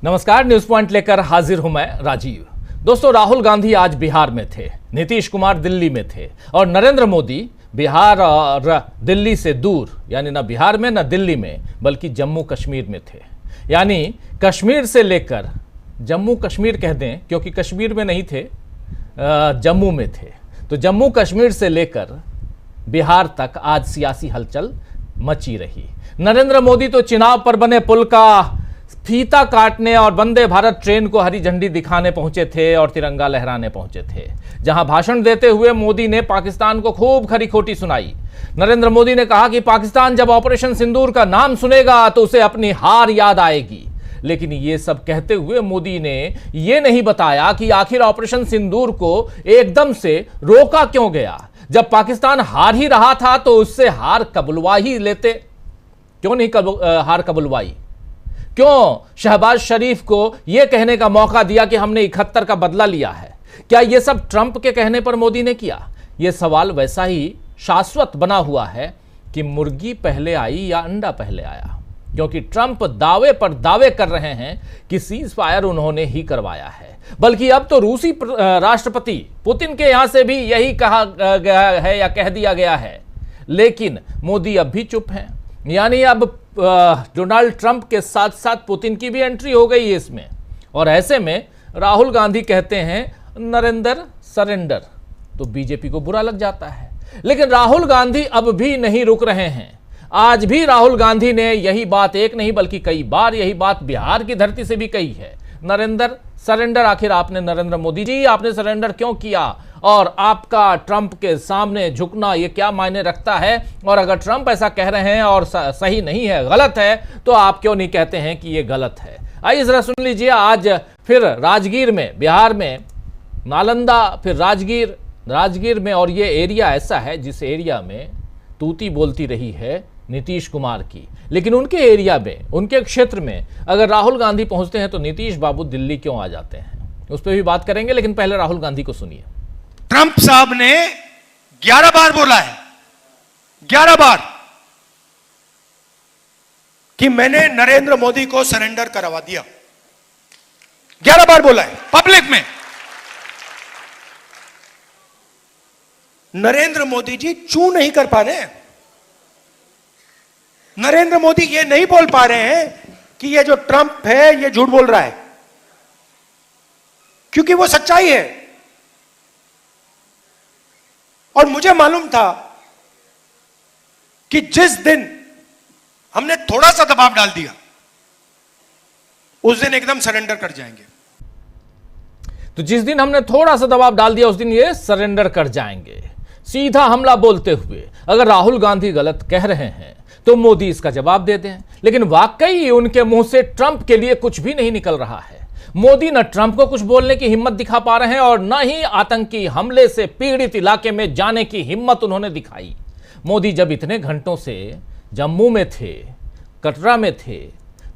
नमस्कार, news point लेकर हाजिर हूं मैं राजीव। दोस्तों, राहुल गांधी आज बिहार में थे, नीतीश कुमार दिल्ली में थे और नरेंद्र मोदी बिहार और दिल्ली से दूर, यानी ना बिहार में ना दिल्ली में बल्कि जम्मू कश्मीर में थे। यानी कश्मीर से लेकर जम्मू कश्मीर कह दें, क्योंकि कश्मीर में नहीं थे, जम्मू में थे। तो जम्मू कश्मीर से लेकर बिहार तक आज सियासी हलचल मची रही। नरेंद्र मोदी तो चिनाब पर बने पुल का फीता काटने और वंदे भारत ट्रेन को हरी झंडी दिखाने पहुंचे थे और तिरंगा लहराने पहुंचे थे, जहां भाषण देते हुए मोदी ने पाकिस्तान को खूब खरी खोटी सुनाई। नरेंद्र मोदी ने कहा कि पाकिस्तान जब ऑपरेशन सिंदूर का नाम सुनेगा तो उसे अपनी हार याद आएगी। लेकिन ये सब कहते हुए मोदी ने यह नहीं बताया कि आखिर ऑपरेशन सिंदूर को एकदम से रोका क्यों गया। जब पाकिस्तान हार ही रहा था तो उससे हार कबुलवा ही लेते, क्यों नहीं हार कबुलवाई? क्यों शहबाज शरीफ को यह कहने का मौका दिया कि हमने 71 का बदला लिया है? क्या यह सब ट्रंप के कहने पर मोदी ने किया? यह सवाल वैसा ही शाश्वत बना हुआ है कि मुर्गी पहले आई या अंडा पहले आया, क्योंकि ट्रंप दावे पर दावे कर रहे हैं कि सीज फायर उन्होंने ही करवाया है। बल्कि अब तो रूसी राष्ट्रपति पुतिन के यहां से भी यही कहा गया है या कह दिया गया है, लेकिन मोदी अब भी चुप हैं। यानी अब डोनाल्ड ट्रंप के साथ साथ पुतिन की भी एंट्री हो गई है इसमें। और ऐसे में राहुल गांधी कहते हैं नरेंद्र सरेंडर, तो बीजेपी को बुरा लग जाता है। लेकिन राहुल गांधी अब भी नहीं रुक रहे हैं। आज भी राहुल गांधी ने यही बात एक नहीं बल्कि कई बार यही बात बिहार की धरती से भी कही है। नरेंद्र सरेंडर, आखिर आपने नरेंद्र मोदी जी आपने सरेंडर क्यों किया? और आपका ट्रंप के सामने झुकना ये क्या मायने रखता है? और अगर ट्रंप ऐसा कह रहे हैं और सही नहीं है, गलत है, तो आप क्यों नहीं कहते हैं कि ये गलत है? आइए जरा सुन लीजिए। आज फिर राजगीर में, बिहार में नालंदा, फिर राजगीर में, और ये एरिया ऐसा है जिस एरिया में तूती बोलती रही है नीतीश कुमार की। लेकिन उनके एरिया में, उनके क्षेत्र में अगर राहुल गांधी पहुंचते हैं तो नीतीश बाबू दिल्ली क्यों आ जाते हैं, उस पर भी बात करेंगे। लेकिन पहले राहुल गांधी को सुनिए। ट्रंप साहब ने 11 बार बोला है, 11 बार, कि मैंने नरेंद्र मोदी को सरेंडर करवा दिया। 11 बार बोला है पब्लिक में। नरेंद्र मोदी जी चू नहीं कर पा रहे हैं। नरेंद्र मोदी ये नहीं बोल पा रहे हैं कि ये जो ट्रंप है ये झूठ बोल रहा है, क्योंकि वो सच्चाई है। और मुझे मालूम था कि जिस दिन हमने थोड़ा सा दबाव डाल दिया उस दिन एकदम सरेंडर कर जाएंगे। तो जिस दिन हमने थोड़ा सा दबाव डाल दिया उस दिन ये सरेंडर कर जाएंगे, सीधा हमला बोलते हुए। अगर राहुल गांधी गलत कह रहे हैं तो मोदी इसका जवाब दे दें। लेकिन वाकई उनके मुंह से ट्रंप के लिए कुछ भी नहीं निकल रहा है। मोदी न ट्रंप को कुछ बोलने की हिम्मत दिखा पा रहे हैं और न ही आतंकी हमले से पीड़ित इलाके में जाने की हिम्मत उन्होंने दिखाई। मोदी जब इतने घंटों से जम्मू में थे, कटरा में थे,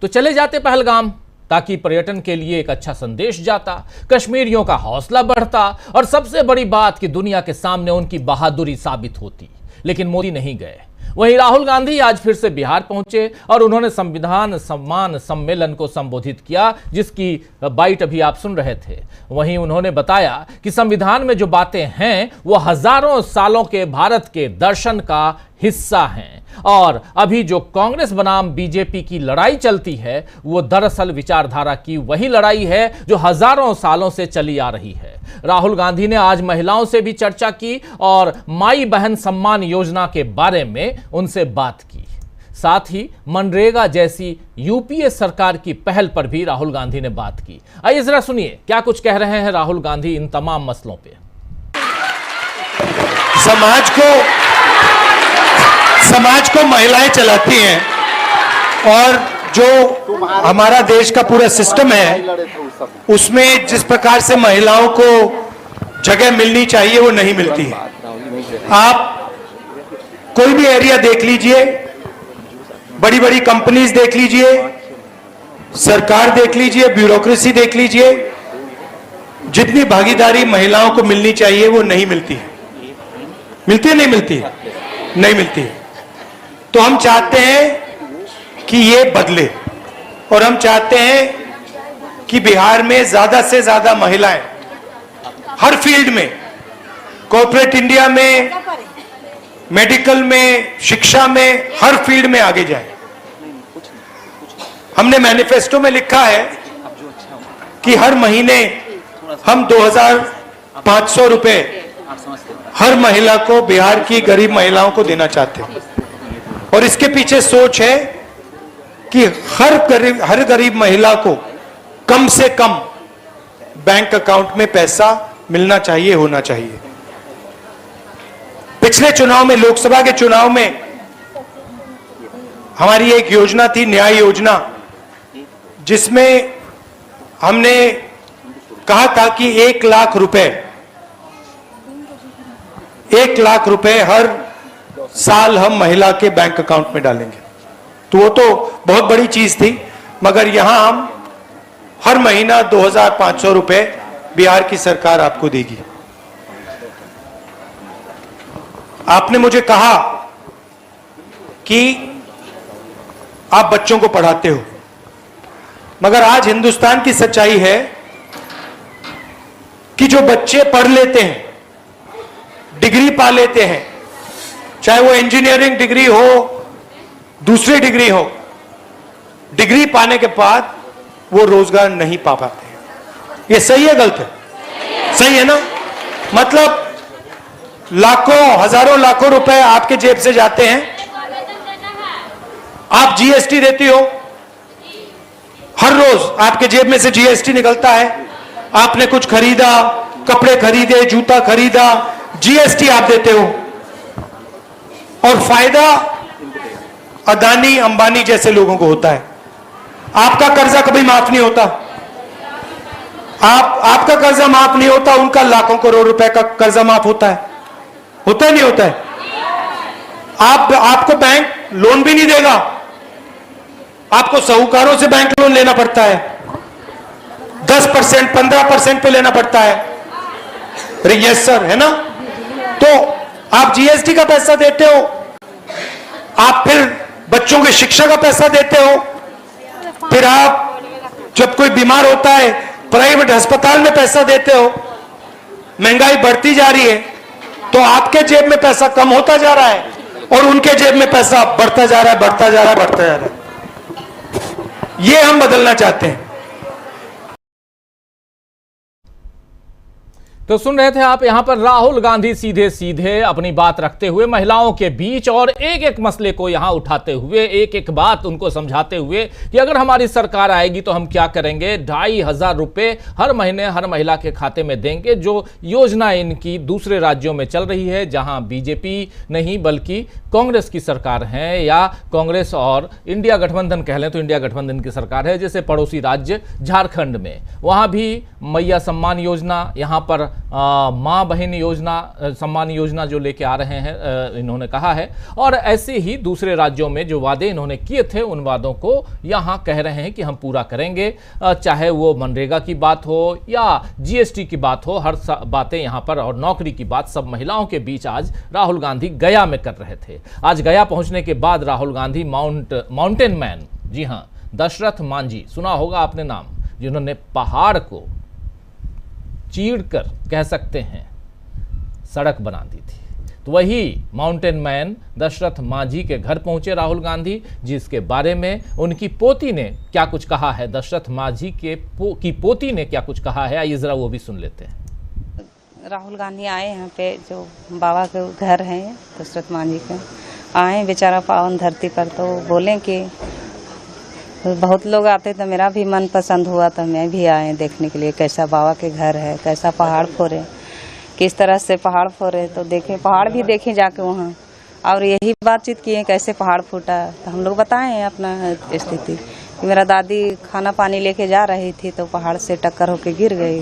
तो चले जाते पहलगाम, ताकि पर्यटन के लिए एक अच्छा संदेश जाता, कश्मीरियों का हौसला बढ़ता और सबसे बड़ी बात कि दुनिया के सामने उनकी बहादुरी साबित होती। लेकिन मोदी नहीं गए। वहीं राहुल गांधी आज फिर से बिहार पहुंचे और उन्होंने संविधान सम्मान सम्मेलन को संबोधित किया, जिसकी बाइट अभी आप सुन रहे थे। वहीं उन्होंने बताया कि संविधान में जो बातें हैं वो हजारों सालों के भारत के दर्शन का हिस्सा हैं और अभी जो कांग्रेस बनाम बीजेपी की लड़ाई चलती है वो दरअसल विचारधारा की वही लड़ाई है जो हजारों सालों से चली आ रही है। राहुल गांधी ने आज महिलाओं से भी चर्चा की और माई बहन सम्मान योजना के बारे में उनसे बात की। साथ ही मनरेगा जैसी यूपीए सरकार की पहल पर भी राहुल गांधी ने बात की। आइए जरा सुनिए क्या कुछ कह रहे हैं राहुल गांधी इन तमाम मसलों पे। समाज को महिलाएं चलाती हैं और जो हमारा देश का पूरा सिस्टम है उसमें जिस प्रकार से महिलाओं को जगह मिलनी चाहिए वो नहीं मिलती है। आप कोई भी एरिया देख लीजिए, बड़ी बड़ी कंपनीज देख लीजिए, सरकार देख लीजिए, ब्यूरोक्रेसी देख लीजिए, जितनी भागीदारी महिलाओं को मिलनी चाहिए वो नहीं मिलती है। मिलती है नहीं मिलती है? नहीं मिलती है। तो हम चाहते हैं कि ये बदले और हम चाहते हैं कि बिहार में ज्यादा से ज्यादा महिलाएं हर फील्ड में, कॉर्पोरेट इंडिया में, मेडिकल में, शिक्षा में, हर फील्ड में आगे जाए। हमने मैनिफेस्टो में लिखा है कि हर महीने हम 2500 रुपए हर महिला को, बिहार की गरीब महिलाओं को देना चाहते हैं। और इसके पीछे सोच है कि हर गरीब महिला को कम से कम बैंक अकाउंट में पैसा मिलना चाहिए, होना चाहिए। पिछले चुनाव में, लोकसभा के चुनाव में हमारी एक योजना थी, न्याय योजना, जिसमें हमने कहा था कि 1 लाख रुपए, 1 लाख रुपए हर साल हम महिला के बैंक अकाउंट में डालेंगे। तो वो तो बहुत बड़ी चीज थी, मगर यहां हम हर महीना 2500 रुपए बिहार की सरकार आपको देगी। आपने मुझे कहा कि आप बच्चों को पढ़ाते हो, मगर आज हिंदुस्तान की सच्चाई है कि जो बच्चे पढ़ लेते हैं, डिग्री पा लेते हैं, चाहे वो इंजीनियरिंग डिग्री हो, दूसरी डिग्री हो, डिग्री पाने के बाद वो रोजगार नहीं पा पाते हैं। ये सही है, गलत है? सही है ना? मतलब लाखों, हजारों लाखों रुपए आपके जेब से जाते हैं, आप जीएसटी देती हो, हर रोज आपके जेब में से जीएसटी निकलता है, आपने कुछ खरीदा, कपड़े खरीदे, जूता खरीदा, जीएसटी आप देते हो, और फायदा अदानी अंबानी जैसे लोगों को होता है। आपका कर्जा कभी माफ नहीं होता, आपका कर्जा माफ नहीं होता, उनका लाखों करोड़ रुपए का कर्जा माफ होता है। होता है, नहीं होता है? आपको बैंक लोन भी नहीं देगा, आपको साहूकारों से बैंक लोन लेना पड़ता है, 10%, 15% पे लेना पड़ता है। अरे यस सर, है ना? तो आप जीएसटी का पैसा देते हो, आप फिर बच्चों की शिक्षा का पैसा देते हो, फिर आप जब कोई बीमार होता है प्राइवेट अस्पताल में पैसा देते हो। महंगाई बढ़ती जा रही है, तो आपके जेब में पैसा कम होता जा रहा है और उनके जेब में पैसा बढ़ता जा रहा है, बढ़ता जा रहा है, बढ़ता जा रहा है। ये हम बदलना चाहते हैं। तो सुन रहे थे आप यहां पर राहुल गांधी सीधे सीधे अपनी बात रखते हुए महिलाओं के बीच और एक एक मसले को यहां उठाते हुए, एक एक बात उनको समझाते हुए कि अगर हमारी सरकार आएगी तो हम क्या करेंगे। 2500 रुपए हर महीने हर महिला के खाते में देंगे, जो योजना इनकी दूसरे राज्यों में चल रही है, जहां बीजेपी नहीं बल्कि कांग्रेस की सरकार है, या कांग्रेस और इंडिया गठबंधन कह लें तो इंडिया गठबंधन की सरकार है। जैसे पड़ोसी राज्य झारखंड में, वहां भी मैया सम्मान योजना, यहां पर मां बहन योजना, सम्मान योजना जो लेके आ रहे हैं, इन्होंने कहा है। और ऐसे ही दूसरे राज्यों में जो वादे इन्होंने किए थे, उन वादों को यहां कह रहे हैं कि हम पूरा करेंगे, चाहे वो मनरेगा की बात हो या जीएसटी की बात हो, हर बातें यहां पर, और नौकरी की बात, सब महिलाओं के बीच आज राहुल गांधी गया में कर रहे थे। आज गया पहुंचने के बाद राहुल गांधी माउंटेन मैन, जी हां, दशरथ मांझी, सुना होगा आपने नाम, जिन्होंने पहाड़ को चीरकर, कह सकते हैं, सड़क बना दी थी। तो वही माउंटेन मैन दशरथ मांझी के घर पहुंचे राहुल गांधी, जिसके बारे में उनकी पोती ने क्या कुछ कहा है, दशरथ मांझी की पोती ने क्या कुछ कहा है, आइए जरा वो भी सुन लेते हैं। राहुल गांधी आए यहाँ पे, जो बाबा के घर है दशरथ मांझी के, आए बेचारा पावन धरती पर, तो बोले कि बहुत लोग आते तो मेरा भी मन पसंद हुआ, तो मैं भी आए देखने के लिए कैसा बाबा के घर है, कैसा पहाड़ फोड़े, किस तरह से पहाड़ फोड़े। तो देखे, पहाड़ भी देखे जाके वहाँ, और यही बातचीत किए कैसे पहाड़ फूटा। तो हम लोग बताएं अपना स्थिति कि मेरा दादी खाना पानी लेके जा रही थी, तो पहाड़ से टक्कर होके गिर गई,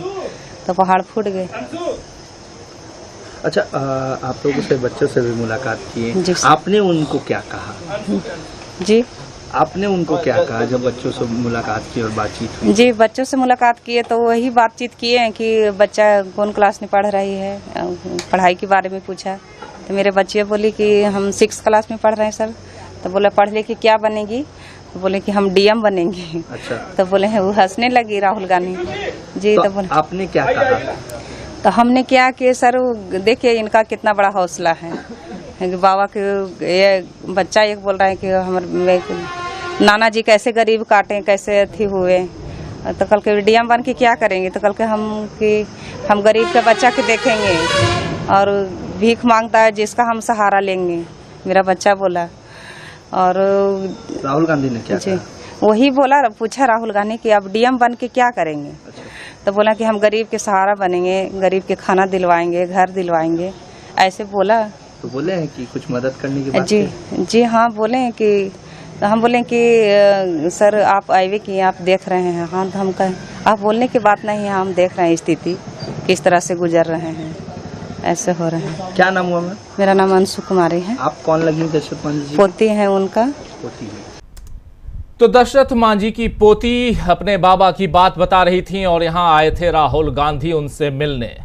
तो पहाड़ फूट गए। अच्छा, आप लोगों से, बच्चों से भी मुलाकात की, आपने उनको क्या कहा? जी, आपने उनको क्या कहा जब बच्चों से मुलाकात की और बातचीत हुई? जी, बच्चों से मुलाकात किए तो वही बातचीत किए हैं कि बच्चा कौन क्लास में पढ़ रही है, पढ़ाई के बारे में पूछा। तो मेरे बच्चे बोली कि हम 6th क्लास में पढ़ रहे हैं सर। तो बोला पढ़ लिख के क्या बनेगी? तो बोले कि हम डीएम बनेंगे। अच्छा, तो बोले हैं, वो हंसने लगी राहुल गांधी जी। तो बोले आपने क्या कहा? तो हमने क्या कि सर देखिए इनका कितना बड़ा हौसला है कि बाबा के ये बच्चा एक बोल रहा है कि हमारे नाना जी कैसे गरीब काटे, कैसे अथी हुए। तो कल के डीएम बन के क्या करेंगे? तो कल के हम गरीब के बच्चा के देखेंगे और भीख मांगता है जिसका हम सहारा लेंगे, मेरा बच्चा बोला। और राहुल गांधी ने क्या कहा? वही बोला, पूछा राहुल गांधी कि अब डीएम बन के क्या करेंगे? अच्छा। तो बोला कि हम गरीब के सहारा बनेंगे, गरीब के खाना दिलवाएंगे, घर दिलवाएंगे, ऐसे बोला। तो बोले हैं कि कुछ मदद करने की बात जी हाँ बोले हैं कि, तो हम बोले कि सर आप आए कि आप देख रहे हैं। हाँ, तो हम कहें आप बोलने की बात नहीं है, हम देख रहे हैं स्थिति किस तरह से गुजर रहे हैं, ऐसे हो रहे हैं। क्या नाम हुआ मैम? मेरा नाम अंशु कुमारी है। आप कौन लगी दशरथ मांझी जी? पोती है उनका। पोती है। तो दशरथ मांझी की पोती अपने बाबा की बात बता रही थी और यहां आए थे राहुल गांधी उनसे मिलने।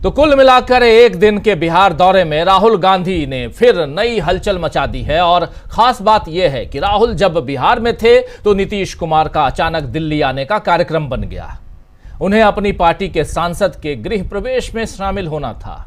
तो कुल मिलाकर एक दिन के बिहार दौरे में राहुल गांधी ने फिर नई हलचल मचा दी है। और खास बात यह है कि राहुल जब बिहार में थे तो नीतीश कुमार का अचानक दिल्ली आने का कार्यक्रम बन गया। उन्हें अपनी पार्टी के सांसद के गृह प्रवेश में शामिल होना था,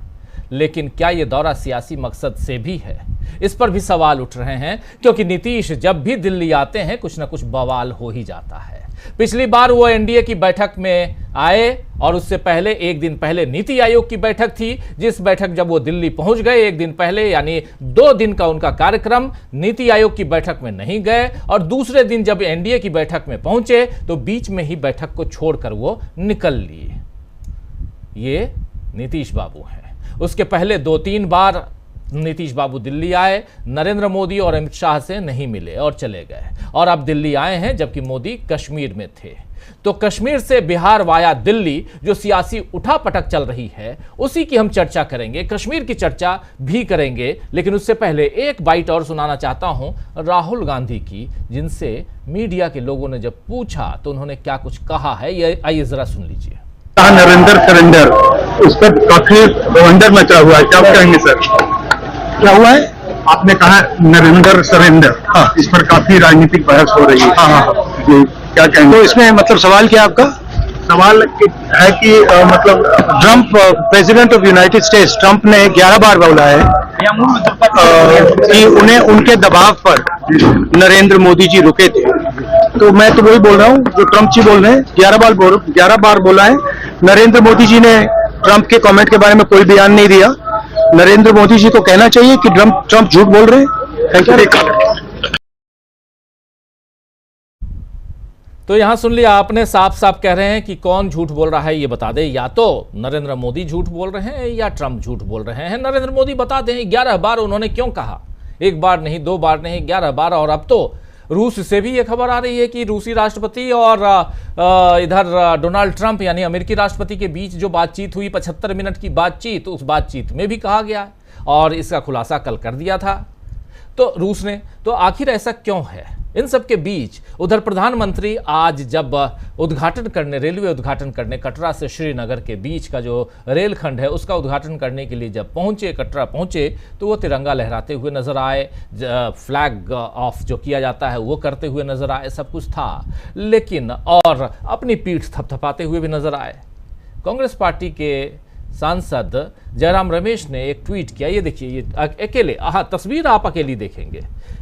लेकिन क्या यह दौरा सियासी मकसद से भी है? इस पर भी सवाल उठ रहे हैं, क्योंकि नीतीश जब भी दिल्ली आते हैं कुछ ना कुछ बवाल हो ही जाता है। पिछली बार वो एनडीए की बैठक में आए और उससे पहले एक दिन पहले नीति आयोग की बैठक थी, जिस बैठक जब वो दिल्ली पहुंच गए एक दिन पहले, यानी 2 दिन का उनका कार्यक्रम, नीति आयोग की बैठक में नहीं गए। और दूसरे दिन जब एनडीए की बैठक में पहुंचे तो बीच में ही बैठक को छोड़कर वो निकल लिए। ये नीतीश बाबू हैं। उसके पहले 2-3 बार नीतीश बाबू दिल्ली आए, नरेंद्र मोदी और अमित शाह से नहीं मिले और चले गए। और अब दिल्ली आए हैं जबकि मोदी कश्मीर में थे। तो कश्मीर से बिहार वाया दिल्ली जो सियासी उठापटक चल रही है उसी की हम चर्चा करेंगे, कश्मीर की चर्चा भी करेंगे। लेकिन उससे पहले एक बाइट और सुनाना चाहता हूं राहुल गांधी की, जिनसे मीडिया के लोगों ने जब पूछा तो उन्होंने क्या कुछ कहा है, ये आइए जरा सुन लीजिए। नरेंद्र सरेंडर, उस पर काफी वंडर मचा हुआ है, क्या कहेंगे सर? क्या हुआ है? आपने कहा नरेंद्र सरेंडर, हाँ, इस पर काफी राजनीतिक बहस हो रही है। हाँ, जी, क्या कहेंगे? तो इसमें मतलब सवाल क्या आपका? सवाल है कि मतलब Trump, president of United states, Trump ने 11 बार बोला है कि उन्हें उनके दबाव पर नरेंद्र मोदी जी रुके थे। तो मैं तो वही बोल रहा हूँ जो ट्रंप जी बोल रहे हैं, 11 बार बोला है। नरेंद्र मोदी जी ने ट्रंप के कमेंट के बारे में कोई बयान नहीं दिया। नरेंद्र मोदी जी को कहना चाहिए कि ट्रंप झूठ बोल रहे हैं। Thank you. तो यहां सुन लिया आपने, साफ साफ कह रहे हैं कि कौन झूठ बोल रहा है ये बता दे। या तो नरेंद्र मोदी झूठ बोल रहे हैं या ट्रंप झूठ बोल रहे हैं। नरेंद्र मोदी बता दें 11 बार उन्होंने क्यों कहा, 1 बार नहीं, 2 बार नहीं, 11 बार। और अब तो रूस से भी ये खबर आ रही है कि रूसी राष्ट्रपति और इधर डोनाल्ड ट्रंप यानी अमेरिकी राष्ट्रपति के बीच जो बातचीत हुई 75 मिनट की बातचीत, उस बातचीत में भी कहा गया और इसका खुलासा कल कर दिया था तो रूस ने। तो आखिर ऐसा क्यों है? इन सब के बीच उधर प्रधानमंत्री आज जब उद्घाटन करने, रेलवे उद्घाटन करने कटरा से श्रीनगर के बीच का जो रेलखंड है उसका उद्घाटन करने के लिए जब पहुंचे, कटरा पहुंचे, तो वो तिरंगा लहराते हुए नजर आए, फ्लैग ऑफ जो किया जाता है वो करते हुए नजर आए, सब कुछ था। लेकिन और अपनी पीठ थपथपाते हुए भी नजर आए। कांग्रेस पार्टी के सांसद जयराम रमेश ने एक ट्वीट किया, ये देखिए, ये अकेले, हाँ तस्वीर आप अकेली देखेंगे,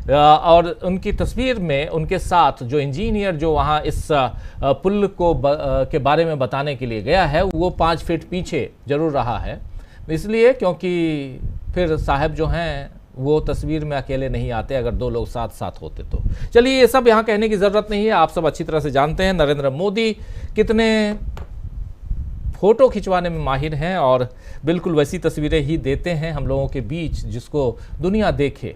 और उनकी तस्वीर में उनके साथ जो इंजीनियर जो वहाँ इस पुल को के बारे में बताने के लिए गया है वो 5 फीट पीछे जरूर रहा है, इसलिए क्योंकि फिर साहब जो हैं वो तस्वीर में अकेले नहीं आते, अगर 2 लोग साथ साथ होते तो। चलिए ये सब यहाँ कहने की ज़रूरत नहीं है, आप सब अच्छी तरह से जानते हैं नरेंद्र मोदी कितने फोटो खिंचवाने में माहिर हैं और बिल्कुल वैसी तस्वीरें ही देते हैं हम लोगों के बीच जिसको दुनिया देखे।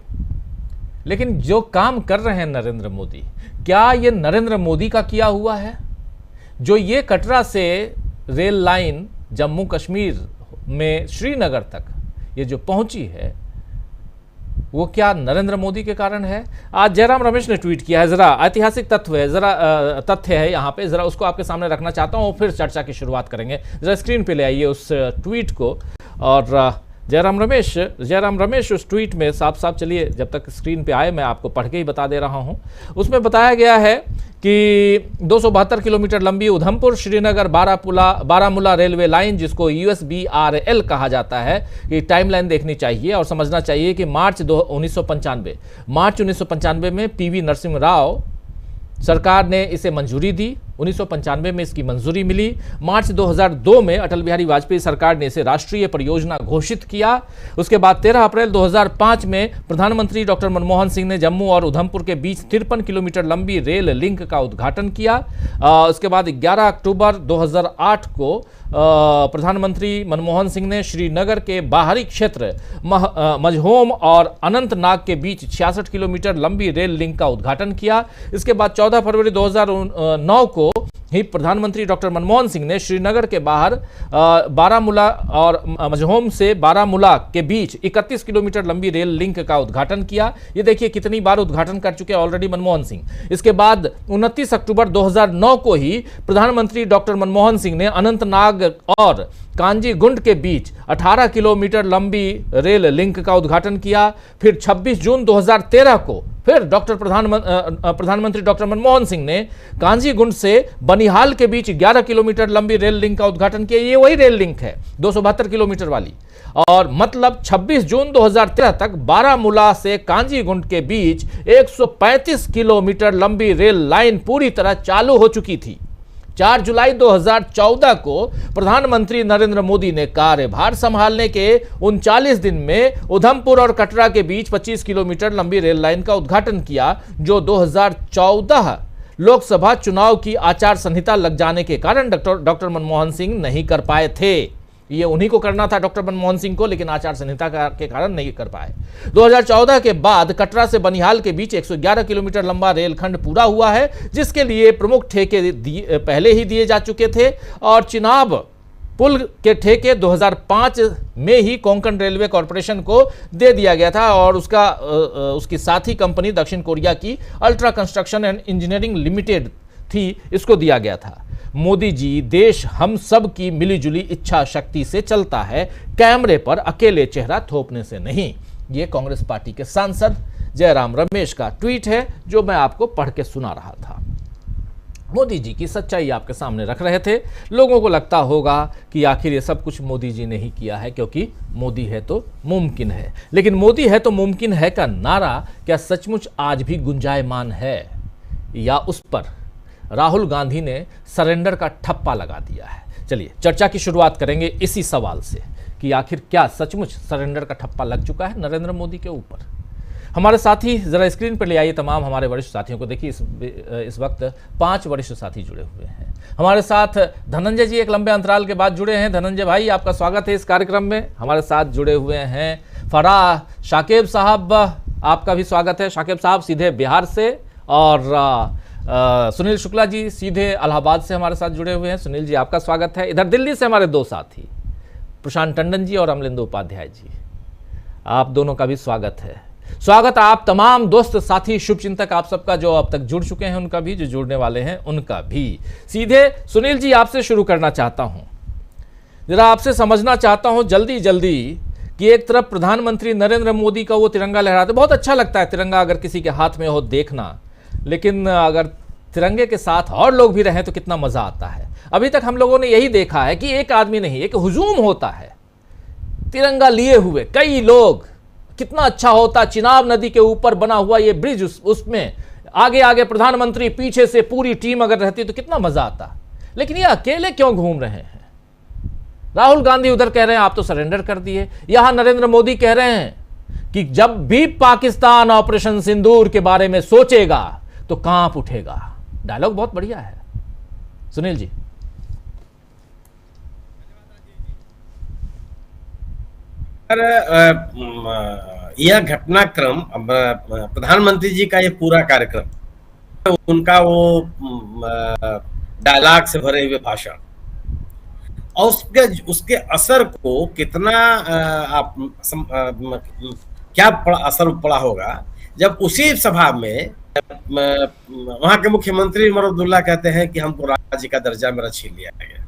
लेकिन जो काम कर रहे हैं नरेंद्र मोदी, क्या ये नरेंद्र मोदी का किया हुआ है? जो ये कटरा से रेल लाइन जम्मू कश्मीर में श्रीनगर तक ये जो पहुंची है वो क्या नरेंद्र मोदी के कारण है? आज जयराम रमेश ने ट्वीट किया है, जरा ऐतिहासिक तथ्य है यहाँ पे, जरा उसको आपके सामने रखना चाहता हूँ, फिर चर्चा की शुरुआत करेंगे। जरा स्क्रीन पे ले आइए उस ट्वीट को और जयराम रमेश उस ट्वीट में साफ साफ, चलिए जब तक स्क्रीन पे आए मैं आपको पढ़ के ही बता दे रहा हूं। उसमें बताया गया है कि 272 किलोमीटर लंबी उधमपुर श्रीनगर बारामूला रेलवे लाइन, जिसको USBRL कहा जाता है, कि टाइमलाइन देखनी चाहिए और समझना चाहिए कि मार्च 1995 में PV नरसिम्हा राव सरकार ने इसे मंजूरी दी। 1995 में इसकी मंजूरी मिली। मार्च 2002 में अटल बिहारी वाजपेयी सरकार ने इसे राष्ट्रीय परियोजना घोषित किया। उसके बाद 13 अप्रैल 2005 में प्रधानमंत्री डॉक्टर मनमोहन सिंह ने जम्मू और उधमपुर के बीच 53 किलोमीटर लंबी रेल लिंक का उद्घाटन किया। उसके बाद 11 अक्टूबर 2008 को प्रधानमंत्री मनमोहन सिंह ने श्रीनगर के बाहरी क्षेत्र मजहोम और अनंतनाग के बीच 66 किलोमीटर लंबी रेल लिंक का उद्घाटन किया। इसके बाद 14 फरवरी 2009 को ही प्रधानमंत्री डॉक्टर मनमोहन सिंह ने श्रीनगर के बाहर बारामूला और मजहोम से बारामूला के बीच 31 किलोमीटर लंबी रेल लिंक का उद्घाटन किया। ये देखिए कितनी बार उद्घाटन कर चुके हैं ऑलरेडी मनमोहन सिंह। इसके बाद 29 अक्टूबर 2009 को ही प्रधानमंत्री डॉक्टर मनमोहन सिंह ने अनंतनाग और कांजीगुंड के बीच 18 किलोमीटर लंबी रेल लिंक का उद्घाटन किया। फिर 26 जून 2013 को फिर प्रधानमंत्री डॉक्टर मनमोहन सिंह ने कांजीगुंड से बनिहाल के बीच 11 किलोमीटर लंबी रेल लिंक का उद्घाटन किया। ये वही रेल लिंक है 272 किलोमीटर वाली, और मतलब 26 जून 2013 तक बारामूला से कांजीगुंड के बीच 135 किलोमीटर लंबी रेल लाइन पूरी तरह चालू हो चुकी थी। 4 जुलाई 2014 को प्रधानमंत्री नरेंद्र मोदी ने कार्यभार संभालने के 39 दिन में उधमपुर और कटरा के बीच 25 किलोमीटर लंबी रेल लाइन का उद्घाटन किया, जो 2014 लोकसभा चुनाव की आचार संहिता लग जाने के कारण डॉक्टर मनमोहन सिंह नहीं कर पाए थे। ये उन्हीं को करना था डॉक्टर मनमोहन सिंह को, लेकिन आचार संहिता के कारण नहीं कर पाए। 2014 के बाद कटरा से बनिहाल के बीच 111 किलोमीटर लंबा रेलखंड पूरा हुआ है, जिसके लिए प्रमुख ठेके पहले ही दिए जा चुके थे, और चिनाब पुल के ठेके 2005 में ही कोंकण रेलवे कॉरपोरेशन को दे दिया गया था, और उसकी साथी कंपनी दक्षिण कोरिया की ultra construction and engineering limited थी, इसको दिया गया था। मोदी जी, देश हम सब की मिलीजुली इच्छा शक्ति से चलता है, कैमरे पर अकेले चेहरा थोपने से नहीं। ये कांग्रेस पार्टी के सांसद जयराम रमेश का ट्वीट है, जो मैं आपको पढ़ के सुना रहा था। मोदी जी की सच्चाई आपके सामने रख रहे थे। लोगों को लगता होगा कि आखिर ये सब कुछ मोदी जी ने ही किया है, क्योंकि मोदी है तो मुमकिन है। लेकिन मोदी है तो मुमकिन है का नारा क्या सचमुच आज भी गुंजायमान है, या उस पर राहुल गांधी ने सरेंडर का ठप्पा लगा दिया है? चलिए चर्चा की शुरुआत करेंगे इसी सवाल से कि आखिर क्या सचमुच सरेंडर का ठप्पा लग चुका है नरेंद्र मोदी के ऊपर। हमारे साथी जरा स्क्रीन पर ले आइए तमाम हमारे वरिष्ठ साथियों को। देखिए इस वक्त 5 वरिष्ठ साथी जुड़े हुए हैं हमारे साथ। धनंजय जी एक लंबे अंतराल के बाद जुड़े हैं। धनंजय भाई, आपका स्वागत है इस कार्यक्रम में। हमारे साथ जुड़े हुए हैं फराह शाकिब साहब, आपका भी स्वागत है शाकिब साहब, सीधे बिहार से। और सुनील शुक्ला जी सीधे इलाहाबाद से हमारे साथ जुड़े हुए हैं। सुनील जी आपका स्वागत है। इधर दिल्ली से हमारे 2 साथी प्रशांत टंडन जी और अमलेंदु उपाध्याय जी, आप दोनों का भी स्वागत है। स्वागत आप तमाम दोस्त साथी शुभचिंतक आप सबका, जो अब तक जुड़ चुके हैं उनका भी, जो जुड़ने वाले हैं उनका भी। सीधे सुनील जी आपसे शुरू करना चाहता हूं, जरा आपसे समझना चाहता हूं जल्दी जल्दी कि एक तरफ प्रधानमंत्री नरेंद्र मोदी का वो तिरंगा लहराते, बहुत अच्छा लगता है तिरंगा अगर किसी के हाथ में हो देखना, लेकिन अगर तिरंगे के साथ और लोग भी रहें तो कितना मजा आता है। अभी तक हम लोगों ने यही देखा है कि एक आदमी नहीं, एक हुजूम होता है तिरंगा लिए हुए कई लोग। कितना अच्छा होता, चिनाब नदी के ऊपर बना हुआ ये ब्रिज, उसमें आगे आगे प्रधानमंत्री, पीछे से पूरी टीम अगर रहती तो कितना मजा आता। लेकिन ये अकेले क्यों घूम रहे हैं? राहुल गांधी उधर कह रहे हैं आप तो सरेंडर कर दिए, यहां नरेंद्र मोदी कह रहे हैं कि जब भी पाकिस्तान ऑपरेशन सिंदूर के बारे में सोचेगा तो कांप उठेगा। डायलॉग बहुत बढ़िया है। सुनील जी। यह घटनाक्रम, प्रधानमंत्री जी का ये पूरा कार्यक्रम, उनका वो डायलॉग से भरे हुए भाषण और उसके असर को कितना क्या असर पड़ा होगा जब उसी सभा में वहां के मुख्यमंत्री उमर अब्दुल्ला कहते हैं कि हमको राज्य का दर्जा मेरा छीन लिया गया,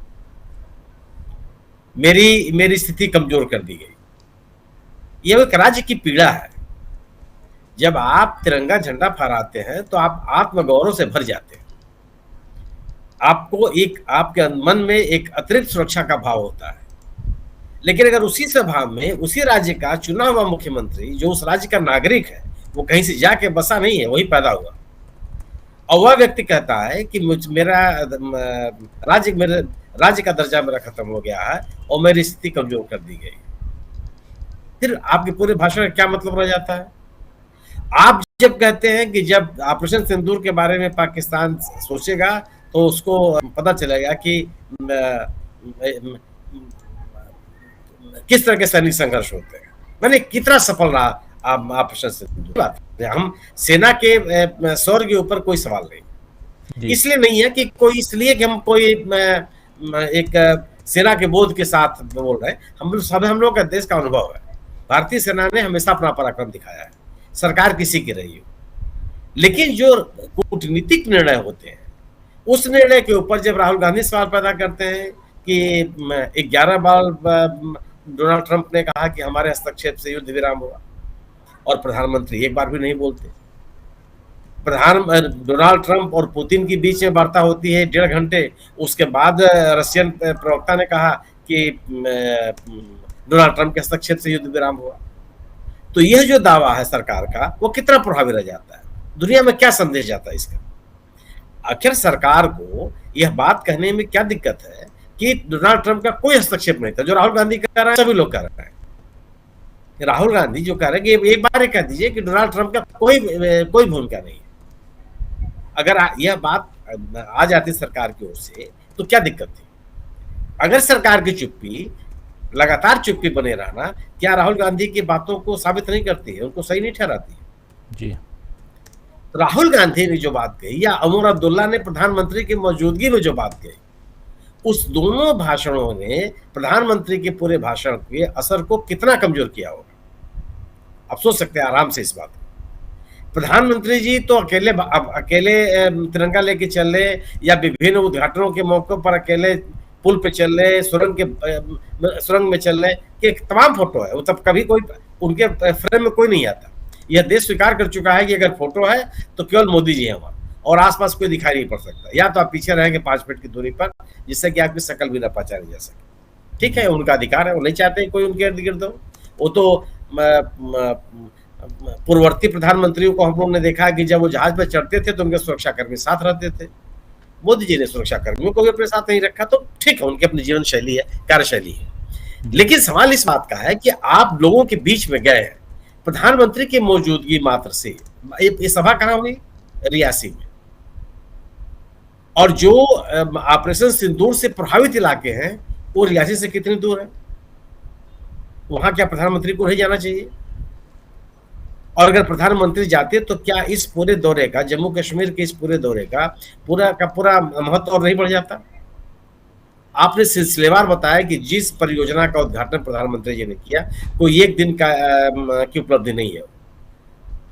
मेरी स्थिति कमजोर कर दी गई। यह एक राज्य की पीड़ा है। जब आप तिरंगा झंडा फहराते हैं तो आप आत्मगौरव से भर जाते हैं, आपको एक आपके मन में एक अतिरिक्त सुरक्षा का भाव होता है। लेकिन अगर उसी स्वभाव में उसी राज्य का चुना हुआ मुख्यमंत्री जो उस राज्य का नागरिक है, वो कहीं से जाके बसा नहीं है, वही पैदा हुआ, और वह व्यक्ति कहता है कि मेरे राज्य का दर्जा मेरा खत्म हो गया है और मेरी स्थिति कमजोर कर दी गई, फिर आपके पूरे भाषण का क्या मतलब रह जाता है? आप जब कहते हैं कि जब ऑपरेशन सिंदूर के बारे में पाकिस्तान सोचेगा तो उसको पता चलेगा कि किस तरह के सैनिक संघर्ष होते हैं, मैंने कितना सफल रहा ऑपरेशन सिंदूर। हम सेना के शौर्य के ऊपर कोई सवाल नहीं, इसलिए नहीं है कि कोई इसलिए कि हम कोई एक सेना के बोध के साथ बोल रहे हैं। हम लोग का देश का अनुभव है, भारतीय सेना ने हमेशा अपना पराक्रम दिखाया है, सरकार किसी की रही हो, लेकिन जो कूटनीतिक निर्णय होते हैं उस निर्णय के ऊपर जब राहुल गांधी सवाल पैदा करते हैं कि 11 बार डोनाल्ड ट्रंप ने कहा कि हमारे हस्तक्षेप से युद्ध विराम हुआ और प्रधानमंत्री एक बार भी नहीं बोलते। डोनाल्ड ट्रंप और पुतिन के बीच में वार्ता होती है 1.5 घंटे, उसके बाद रशियन प्रवक्ता ने कहा कि डोनाल्ड ट्रंप के हस्तक्षेप से युद्ध विराम हुआ। तो यह जो दावा है सरकार का वो कितना प्रभावी रह जाता है, दुनिया में क्या संदेश जाता है इसका? आखिर सरकार को यह बात कहने में क्या दिक्कत है कि डोनाल्ड ट्रंप का कोई हस्तक्षेप नहीं था, जो राहुल गांधी कह रहे हैं सभी लोग कह रहे हैं। राहुल गांधी जो कह रहे हैं कि एक बार कह दीजिए कि डोनाल्ड ट्रंप का कोई भूमिका नहीं है। अगर यह बात आ जाती सरकार की ओर से तो क्या दिक्कत थी? अगर सरकार की चुप्पी, लगातार चुप्पी बने रहना, क्या राहुल गांधी की बातों को साबित नहीं करती है, उनको सही नहीं ठहराती है? जी, राहुल गांधी ने जो बात कही या उमर अब्दुल्ला ने प्रधानमंत्री की मौजूदगी में जो बात कही, उस दोनों भाषणों ने प्रधानमंत्री के पूरे भाषण के असर को कितना कमजोर किया होगा, आप सोच सकते हैं आराम से इस बात को। प्रधानमंत्री जी तो अकेले तिरंगा लेके चल रहे या विभिन्न उद्घाटनों के मौकों पर अकेले पुल पे चल रहे, सुरंग में चल रहे, कि तमाम फोटो है, वो तब कभी कोई उनके फ्रेम में कोई नहीं आता। यह देश स्वीकार कर चुका है कि अगर फोटो है तो केवल मोदी जी हैं वहां, और आसपास कोई दिखाई नहीं पड़ सकता, या तो आप पीछे रहेंगे 5 फीट की दूरी पर जिससे कि आपकी शक्ल भी ना पहचानी जा सके। ठीक है, उनका अधिकार है, वो नहीं चाहते कोई उनके इर्द गिर्द हो। वो तो पूर्ववर्ती प्रधानमंत्रियों को हम लोग ने देखा कि जब वो जहाज पर चढ़ते थे तो उनके सुरक्षाकर्मी साथ रहते थे। मोदी जी ने सुरक्षाकर्मियों को भी अपने साथ नहीं रखा, तो ठीक है, उनकी अपनी जीवन शैली है, कार्यशैली है। लेकिन सवाल इस बात का है कि आप लोगों के बीच में गए हैं प्रधानमंत्री की मौजूदगी मात्र से। ये सभा कहाँ हुई? रियासी में। और जो ऑपरेशन सिंदूर से प्रभावित इलाके हैं वो रियासी से कितनी दूर है? वहां क्या प्रधानमंत्री को नहीं जाना चाहिए? और अगर प्रधानमंत्री जाते तो क्या इस पूरे दौरे का, जम्मू कश्मीर के इस पूरे दौरे का पूरा महत्व और नहीं बढ़ जाता? आपने सिलसिलेवार बताया कि जिस परियोजना का उद्घाटन प्रधानमंत्री जी ने किया कोई एक दिन की उपलब्धि नहीं है,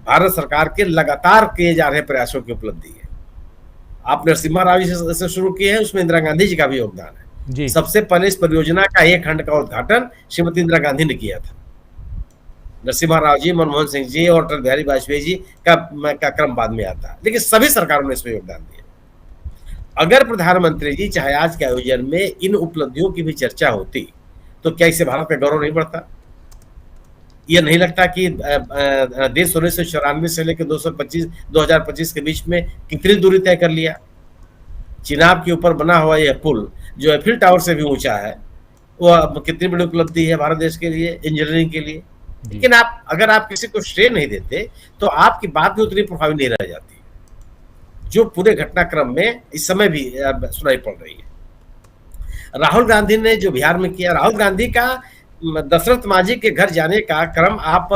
भारत सरकार के लगातार किए जा रहे प्रयासों की उपलब्धि है। आप नरसिम्हा राव जी से शुरू किए हैं, उसमें इंदिरा गांधी जी का भी योगदान है। सबसे पहले इस परियोजना का 1 खंड का उद्घाटन श्रीमती इंदिरा गांधी ने किया था। नरसिम्हा राव जी, मनमोहन सिंह जी और अटल बिहारी वाजपेयी जी का क्रम बाद में आता है, लेकिन सभी सरकारों ने इसमें योगदान दिया। अगर प्रधानमंत्री जी चाहे आज के आयोजन में इन उपलब्धियों की भी चर्चा होती तो क्या इससे भारत का गौरव नहीं बढ़ता? यह नहीं लगता कि देश 1994 से लेकर 2025 के बीच में कितनी दूरी तय कर लिया? चिनाब के ऊपर बना हुआ यह पुल जो एफिल टावर से भी ऊंचा है, वो कितनी बड़ी उपलब्धि है भारत देश के लिए, इंजीनियरिंग के लिए। लेकिन अगर आप किसी को श्रेय नहीं देते तो आपकी बात भी उतनी प्रभावी नहीं रह जाती जो पूरे घटनाक्रम में इस समय भी सुनाई पड़ रही है। राहुल गांधी ने जो बिहार में किया, राहुल गांधी का दशरथ मांझी के घर जाने का क्रम आप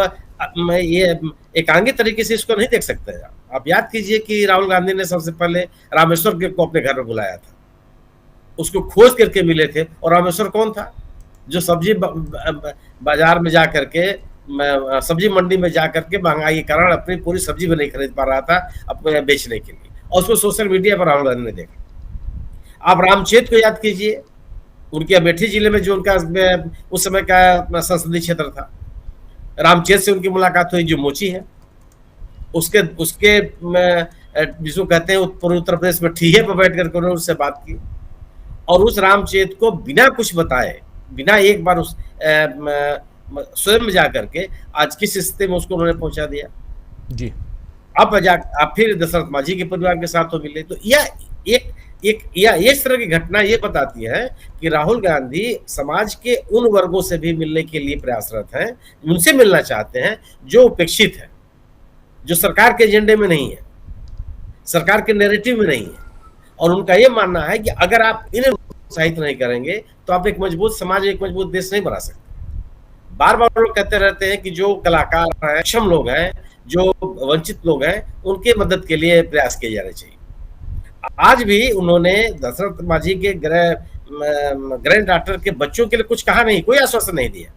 ये एकांगी तरीके से इसको नहीं देख सकते। आप याद कीजिए कि राहुल गांधी ने सबसे पहले रामेश्वर को अपने घर में बुलाया था, उसको खोज करके मिले थे। और रामेश्वर कौन था? जो सब्जी बाजार में जा करके, सब्जी मंडी में जा करके महंगाई के कारण अपनी पूरी सब्जी भी नहीं खरीद पा रहा था अपने बेचने के लिए, और उसको सोशल मीडिया पर राहुल गांधी ने देखा। आप रामचेत को याद कीजिए, उनके अमेठी जिले में जो उनका उस समय का संसदीय क्षेत्र था, रामचेत से उनकी मुलाकात हुई जो मोची है, उसके उसके जिसको कहते हैं पूर्वी उत्तर प्रदेश में ठीहे पर बैठ करके उन्होंने उससे बात की और उस रामचेत को बिना कुछ बताए, बिना एक बार उस स्वयं जा करके आज किस स्थिति में उसको उन्होंने पहुंचा दिया जी। अब फिर दशरथ मांझी के परिवार के साथ हो मिले। तो यह इस तरह की घटना ये बताती है कि राहुल गांधी समाज के उन वर्गों से भी मिलने के लिए प्रयासरत हैं, उनसे मिलना चाहते हैं जो उपेक्षित है, जो सरकार के एजेंडे में नहीं है, सरकार के नैरेटिव में नहीं है। और उनका ये मानना है कि अगर आप इन्हें प्रोत्साहित नहीं करेंगे तो आप एक मजबूत समाज, एक मजबूत देश नहीं बना सकते। बार बार लोग कहते रहते हैं कि जो कलाकार हैं, सक्षम लोग हैं, जो वंचित लोग हैं, उनके मदद के लिए प्रयास किए जाने चाहिए। आज भी उन्होंने दशरथ मांझी के ग्रैंड डॉटर के बच्चों के लिए कुछ कहा नहीं, कोई आश्वासन नहीं दिया।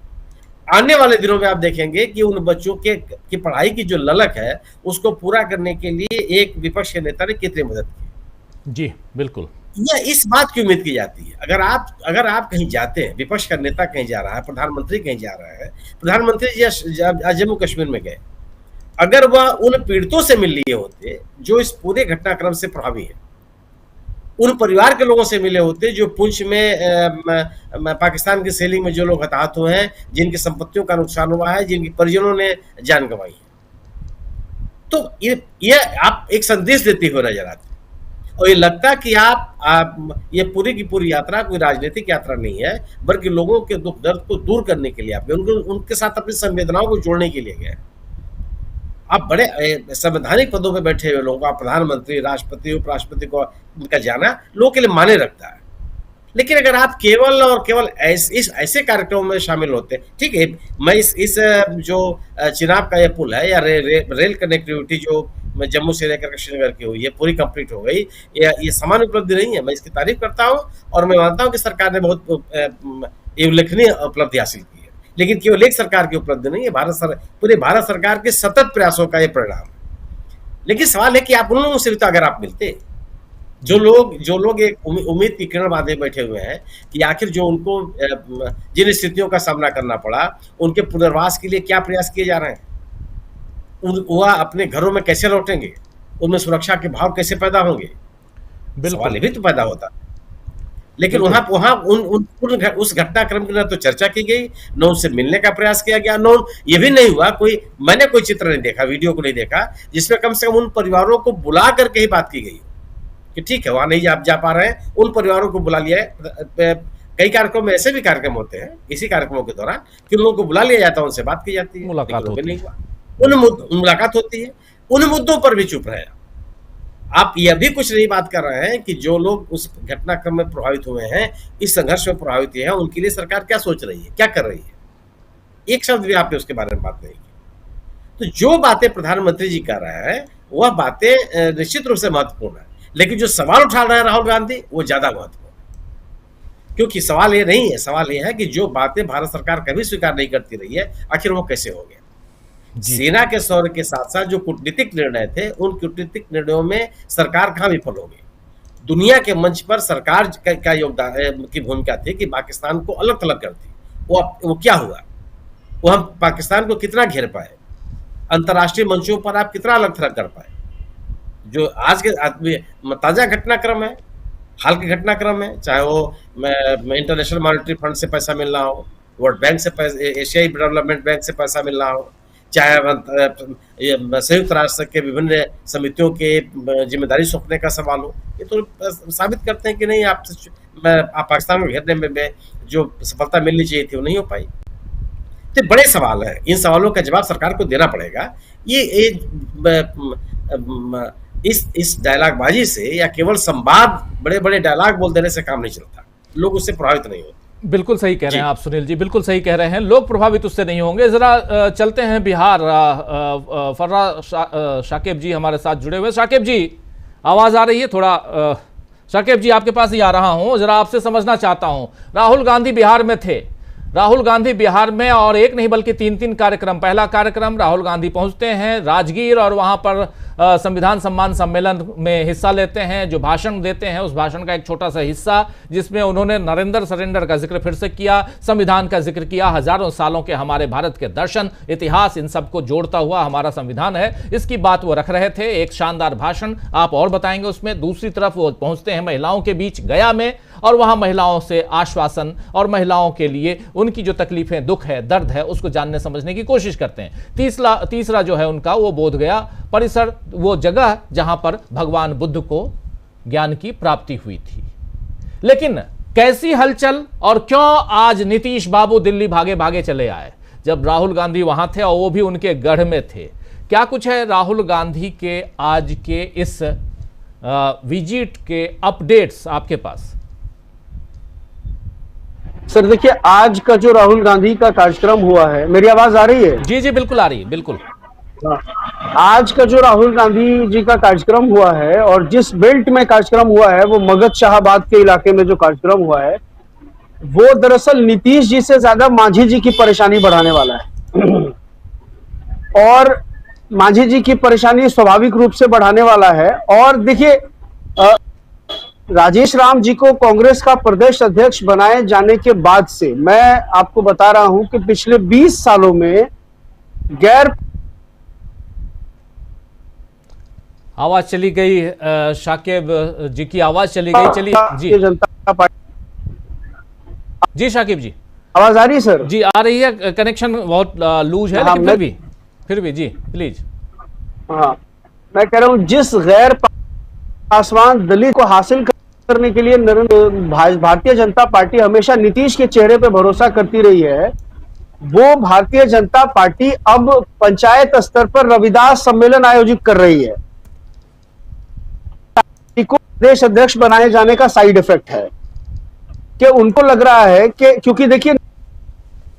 आने वाले दिनों में आप देखेंगे कि उन बच्चों की पढ़ाई की जो ललक है उसको पूरा करने के लिए एक विपक्ष के नेता ने कितनी मदद की। जी बिल्कुल, यह इस बात की उम्मीद की जाती है। अगर आप कहीं जाते हैं, विपक्ष का नेता कहीं जा रहा है, प्रधानमंत्री कहीं जा रहा है, प्रधानमंत्री जम्मू कश्मीर में गए, अगर वह उन पीड़ितों से मिल लिए होते जो इस पूरे घटनाक्रम से प्रभावी है, उन परिवार के लोगों से मिले होते जो पुंछ में पाकिस्तान की सेलिंग में जो लोग हताहत हुए हैं, जिनकी संपत्तियों का नुकसान हुआ है, जिनके परिजनों ने जान गंवाई है, तो ये आप एक संदेश देते हुए नजर आते हैं। और ये लगता कि आप ये पूरी की पूरी यात्रा कोई राजनीतिक यात्रा नहीं है, बल्कि लोगों के दुख दर्द को दूर करने के लिए आप उनके साथ अपनी संवेदनाओं को जोड़ने के लिए गए। आप बड़े संवैधानिक पदों पे बैठे हुए लोगों, आप प्रधानमंत्री, राष्ट्रपति, उपराष्ट्रपति को उनका जाना लोगों के लिए माने रखता है। लेकिन अगर आप केवल और केवल ऐसे कार्यक्रमों में शामिल होते, ठीक है, मैं इस जो चिनाब का ये पुल है या रेल कनेक्टिविटी जो जम्मू से लेकर श्रीनगर की हुई है, पूरी कंप्लीट हो गई, ये सामान्य उपलब्धि नहीं है, मैं इसकी तारीफ करता हूँ और मैं मानता हूँ कि सरकार ने बहुत उल्लेखनीय उपलब्धि हासिल की है। लेकिन केवल एक सरकार की उपलब्धि नहीं है, पूरे भारत सरकार के सतत प्रयासों का ये परिणाम है। लेकिन सवाल है कि आप उन लोगों से भी तो अगर आप मिलते, जो लोग एक उम्मीद की किरण बांधे बैठे हुए हैं कि आखिर जो उनको जिन स्थितियों का सामना करना पड़ा, उनके पुनर्वास के लिए क्या प्रयास किए जा रहे हैं, वह अपने घरों में कैसे लौटेंगे, उनमें सुरक्षा के भाव कैसे पैदा होंगे, सवाल भी तो पैदा होता। लेकिन वहां उस घटनाक्रम की न तो चर्चा की गई, न उनसे मिलने का प्रयास किया गया, न ये भी नहीं हुआ, मैंने कोई चित्र नहीं देखा, वीडियो को नहीं देखा जिसमें कम से कम उन परिवारों को बुला करके ही बात की गई कि ठीक है वहां नहीं आप जा पा रहे हैं, उन परिवारों को बुला लिया है। कई कार्यक्रम में ऐसे भी कार्यक्रम होते हैं इसी कार्यक्रमों के दौरान कि उन लोगों को बुला लिया जाता है, उनसे बात की जाती है, मुलाकात होती है, मुलाकात होती है, उन मुद्दों पर भी चुप रहे। आप यह भी कुछ नहीं बात कर रहे हैं कि जो लोग उस घटनाक्रम में प्रभावित हुए हैं, इस संघर्ष में प्रभावित हुए हैं, उनके लिए सरकार क्या सोच रही है, क्या कर रही है, एक शब्द भी आपने उसके बारे में बात नहीं की। तो जो बातें प्रधानमंत्री जी कर रहे हैं वह बातें निश्चित रूप से महत्वपूर्ण है, लेकिन जो सवाल उठा रहे हैं राहुल गांधी वो ज्यादा महत्वपूर्ण है। क्योंकि सवाल ये नहीं है, सवाल ये है कि जो बातें भारत सरकार कभी स्वीकार नहीं करती रही है, आखिर वो कैसे हो गया। सेना के शौर्य के साथ साथ जो कूटनीतिक निर्णय थे, उन कूटनीतिक निर्णयों में सरकार कहाँ विफल हो गई। दुनिया के मंच पर सरकार का योगदान की भूमिका थी कि पाकिस्तान को अलग थलग करती, वो क्या हुआ, वो हम पाकिस्तान को कितना घेर पाए, अंतर्राष्ट्रीय मंचों पर आप कितना अलग थलग कर पाए। जो आज के ताजा घटनाक्रम है, हाल के घटनाक्रम है, चाहे वो इंटरनेशनल मॉनेटरी फंड से पैसा मिलना हो, वर्ल्ड बैंक से, एशियाई डेवलपमेंट बैंक से पैसा मिलना हो, चाहे संयुक्त राष्ट्र के विभिन्न समितियों के जिम्मेदारी सौंपने का सवाल हो, ये तो साबित करते हैं कि नहीं आप पाकिस्तान को घेरने में जो सफलता मिलनी चाहिए थी वो नहीं हो पाई। तो बड़े सवाल हैं, इन सवालों का जवाब सरकार को देना पड़ेगा। ये इस डायलॉगबाजी से या केवल संवाद, बड़े बड़े डायलॉग बोल देने से काम नहीं चलता, लोग उससे प्रभावित नहीं होते। बिल्कुल सही कह रहे हैं आप सुनील जी, बिल्कुल सही कह रहे हैं, लोग प्रभावित उससे नहीं होंगे। जरा चलते हैं बिहार, फर्रा शाकिब जी हमारे साथ जुड़े हुए। शाकिब जी आवाज आ रही है थोड़ा? शाकिब जी आपके पास ही आ रहा हूं, जरा आपसे समझना चाहता हूं, राहुल गांधी बिहार में थे, राहुल गांधी बिहार में और एक नहीं बल्कि 3 कार्यक्रम। पहला कार्यक्रम राहुल गांधी पहुंचते हैं राजगीर और वहां पर संविधान सम्मान सम्मेलन में हिस्सा लेते हैं। जो भाषण देते हैं उस भाषण का एक छोटा सा हिस्सा जिसमें उन्होंने नरेंद्र सरेंडर का जिक्र फिर से किया, संविधान का जिक्र किया, हजारों सालों के हमारे भारत के दर्शन, इतिहास, इन सबको जोड़ता हुआ हमारा संविधान है, इसकी बात वो रख रहे थे। एक शानदार भाषण आप और बताएंगे उसमें। दूसरी तरफ वो पहुंचते हैं महिलाओं के बीच गया में और वहां महिलाओं से आश्वासन और महिलाओं के लिए उनकी जो तकलीफें, दुख है, दर्द है, उसको जानने समझने की कोशिश करते हैं। तीसरा जो है उनका वो बोधगया परिसर, वो जगह जहां पर भगवान बुद्ध को ज्ञान की प्राप्ति हुई थी। लेकिन कैसी हलचल और क्यों आज नीतीश बाबू दिल्ली भागे भागे चले आए जब राहुल गांधी वहां थे और वो भी उनके गढ़ में थे? क्या कुछ है राहुल गांधी के आज के इस विजिट के अपडेट्स आपके पास? सर देखिए, आज का जो राहुल गांधी का कार्यक्रम हुआ है, मेरी आवाज आ रही है? जी जी बिल्कुल आ रही है, बिल्कुल। आज का जो राहुल गांधी जी का कार्यक्रम हुआ है और जिस बेल्ट में कार्यक्रम हुआ है, वो मगध शाहबाद के इलाके में जो कार्यक्रम हुआ है, वो दरअसल नीतीश जी से ज्यादा मांझी जी की परेशानी बढ़ाने वाला है। और मांझी जी की परेशानी स्वाभाविक रूप से बढ़ाने वाला है। और देखिए, राजेश राम जी को कांग्रेस का प्रदेश अध्यक्ष बनाए जाने के बाद से मैं आपको बता रहा हूं कि पिछले 20 सालों में गैर आवाज चली गई, शाकिब जी की आवाज चली गई। चलिए जी, जनता पार्टी। जी शाकिब जी, आवाज आ रही है सर? जी आ रही है, कनेक्शन बहुत लूज है, लेकिन फिर भी जी प्लीज। हाँ, मैं कह रहा हूं जिस गैर पासवान दलित को हासिल करने के लिए भारतीय जनता पार्टी हमेशा नीतीश के चेहरे पे भरोसा करती रही है, वो भारतीय जनता पार्टी अब पंचायत स्तर पर रविदास सम्मेलन आयोजित कर रही है। को प्रदेश अध्यक्ष बनाए जाने का साइड इफेक्ट है कि उनको लग रहा है कि क्योंकि देखिए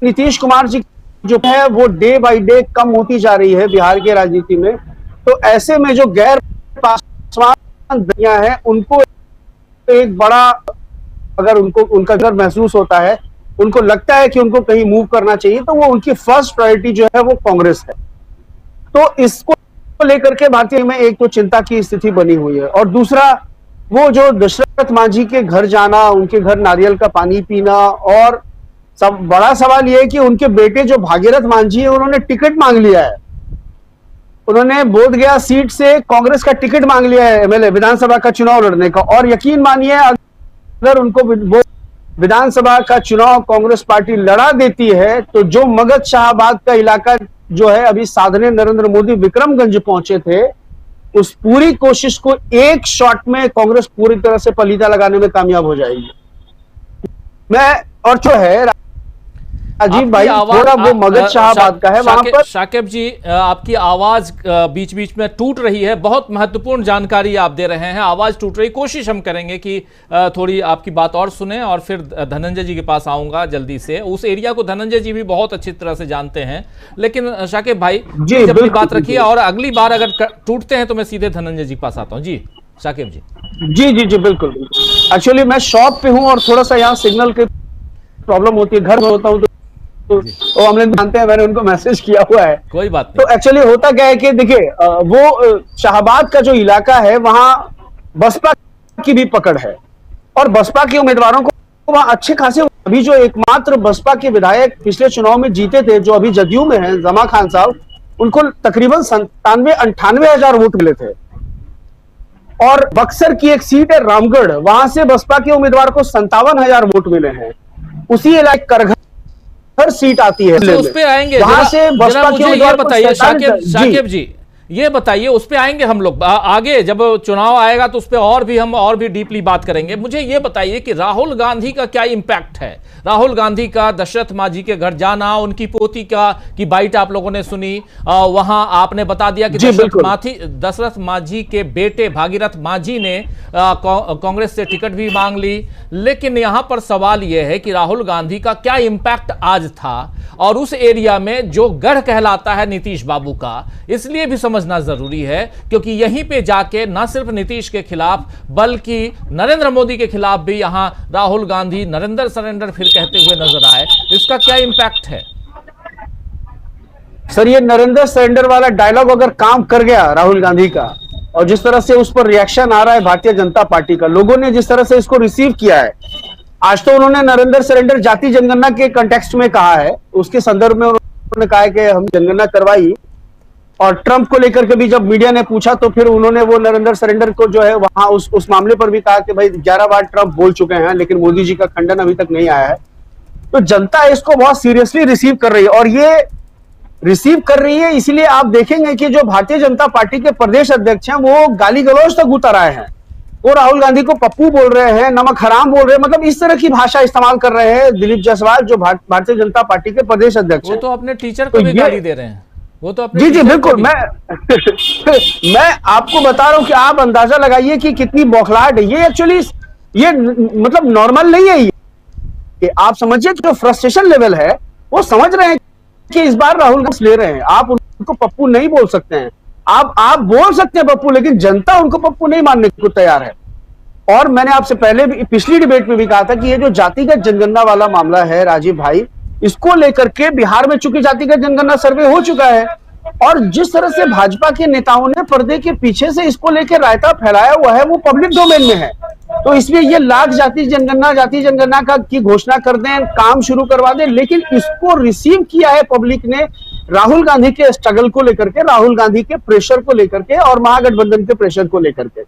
नीतीश कुमार जी जो है वो डे बाय डे कम होती जा रही है बिहार के राजनीति में, तो ऐसे में जो गैर पासवान दलियां हैं उनको एक बड़ा, अगर उनको उनका डर महसूस होता है, उनको लगता है कि उनको कहीं मूव करना चाहिए, तो वो उनकी फर्स्ट प्रायोरिटी जो है वो कांग्रेस है। तो इसको लेकर के भारतीय में एक तो चिंता की स्थिति बनी हुई है। और दूसरा, वो जो दशरथ मांझी के घर जाना, उनके घर नारियल का पानी पीना, और सब बड़ा सवाल यह है कि उनके बेटे जो भागीरथ मांझी है उन्होंने टिकट मांग लिया है। उन्होंने बोधगया सीट से कांग्रेस का टिकट मांग लिया है, एमएलए विधानसभा का चुनाव लड़ने का। और यकीन मानिए, अगर उनको वो विधानसभा का चुनाव कांग्रेस पार्टी लड़ा देती है, तो जो मगध शाहबाद का इलाका जो है अभी साधने नरेंद्र मोदी विक्रमगंज पहुंचे थे, उस पूरी कोशिश को एक शॉट में कांग्रेस पूरी तरह से पलीता लगाने में कामयाब हो जाएगी। मैं और जो है अजीब भाई, थोड़ा वो मगध शाहबाद का है वहां पर। शाकिब जी, आपकी आवाज बीच बीच में टूट रही है, बहुत महत्वपूर्ण जानकारी आप दे रहे हैं, आवाज टूट रही। कोशिश हम करेंगे कि थोड़ी आपकी बात और सुने, और फिर धनंजय जी के पास आऊंगा जल्दी से। उस एरिया को धनंजय जी भी बहुत अच्छी तरह से जानते हैं। लेकिन शाकिब भाई जी अपनी बात रखिए, और अगली बार अगर टूटते हैं तो मैं सीधे धनंजय जी के पास आता हूँ। जी शाकिब जी। जी जी जी बिल्कुल। एक्चुअली मैं शॉप पे हूँ और थोड़ा सा यहाँ सिग्नल की प्रॉब्लम होती है, घर में होता हूँ तो हम लोग जानते हैं, मैंने उनको मैसेज किया हुआ है, कोई बात नहीं। तो एक्चुअली होता क्या है कि देखिए, वो शाहबाद का जो इलाका है वहां बसपा की भी पकड़ है, और बसपा के उम्मीदवारों को वहां अच्छे खासे, अभी जो एकमात्र बसपा के विधायक पिछले चुनाव में जीते थे, जो अभी जदयू में हैं, जमा खान साहब, उनको तकरीबन 97-98 हजार वोट मिले थे। और बक्सर की एक सीट है रामगढ़, वहां से बसपा के उम्मीदवार को 57 हजार वोट मिले हैं। उसी इलाके करघर हर सीट आती है, उस पे आएंगे, वहां से बसपा के उम्मीदवार बताइए शाकिब जी, ये बताइए, उस पे आएंगे हम लोग आगे, जब चुनाव आएगा तो उस पे और भी डीपली बात करेंगे। मुझे ये बताइए कि राहुल गांधी का क्या इंपैक्ट है? राहुल गांधी का दशरथ मांझी के घर जाना, उनकी पोती की बाइट आप लोगों ने सुनी, वहां आपने बता दिया कि दशरथ मांझी के बेटे भागीरथ मांझी ने कांग्रेस से टिकट भी मांग ली। लेकिन यहां पर सवाल यह है कि राहुल गांधी का क्या इंपैक्ट आज था, और उस एरिया में जो गढ़ कहलाता है नीतीश बाबू का, इसलिए भी समझ समझना जरूरी है, क्योंकि यहीं पे जाके न सिर्फ नीतीश के खिलाफ बल्कि नरेंद्र मोदी के खिलाफ भी यहां राहुल गांधी नरेंद्र सरेंडर फिर कहते हुए नजर आए। इसका क्या इंपैक्ट है? सर, ये नरेंद्र सरेंडर वाला डायलॉग अगर काम कर गया राहुल गांधी का, और जिस तरह से उस पर रिएक्शन आ रहा है भारतीय जनता पार्टी का, लोगों ने जिस तरह से इसको रिसीव किया है, आज तो उन्होंने नरेंद्र सरेंडर जाति जनगणना के कंटेक्स्ट में कहा है, उसके संदर्भ में उन्होंने कहा है कि हम जनगणना करवाई, और ट्रंप को लेकर के भी जब मीडिया ने पूछा तो फिर उन्होंने वो नरेंद्र सरेंडर को जो है वहां उस मामले पर भी कहा कि भाई 11 बार ट्रंप बोल चुके हैं, लेकिन मोदी जी का खंडन अभी तक नहीं आया है। तो जनता इसको बहुत सीरियसली रिसीव कर रही है, और ये रिसीव कर रही है इसलिए आप देखेंगे कि जो भारतीय जनता पार्टी के प्रदेश अध्यक्ष हैं वो गाली गलौज तक उतर आए हैं, वो राहुल गांधी को पप्पू बोल रहे हैं, नमक हराम बोल रहे हैं, मतलब इस तरह की भाषा इस्तेमाल कर रहे हैं दिलीप जायसवाल जो भारतीय जनता पार्टी के प्रदेश अध्यक्ष वो तो अपने टीचर को भी गाली दे रहे हैं, वो तो अपने जी बिल्कुल। मैं आपको बता रहा हूं कि आप अंदाजा लगाइए कि कितनी बौखलाहट है। ये एक्चुअली ये मतलब नॉर्मल नहीं है, ये आप समझिए जो फ्रस्ट्रेशन लेवल है वो समझ रहे हैं कि इस बार राहुल गांधी ले रहे हैं। आप उनको पप्पू नहीं बोल सकते हैं, आप बोल सकते हैं पप्पू, लेकिन जनता उनको पप्पू नहीं मानने को तैयार है। और मैंने आपसे पहले भी पिछली डिबेट में भी कहा था कि ये जो जातिगत जनगणना वाला मामला है राजीव भाई, इसको लेकर के बिहार में चूंकि जातिगत जनगणना सर्वे हो चुका है, और जिस तरह से भाजपा के नेताओं ने पर्दे के पीछे से इसको लेकर रायता फैलाया हुआ है वो पब्लिक डोमेन में है। तो इसलिए ये लाख जाति जनगणना का की घोषणा कर दें, काम शुरू करवा दें, लेकिन इसको रिसीव किया है पब्लिक ने राहुल गांधी के स्ट्रगल को लेकर के, राहुल गांधी के प्रेशर को लेकर के और महागठबंधन के प्रेशर को लेकर के।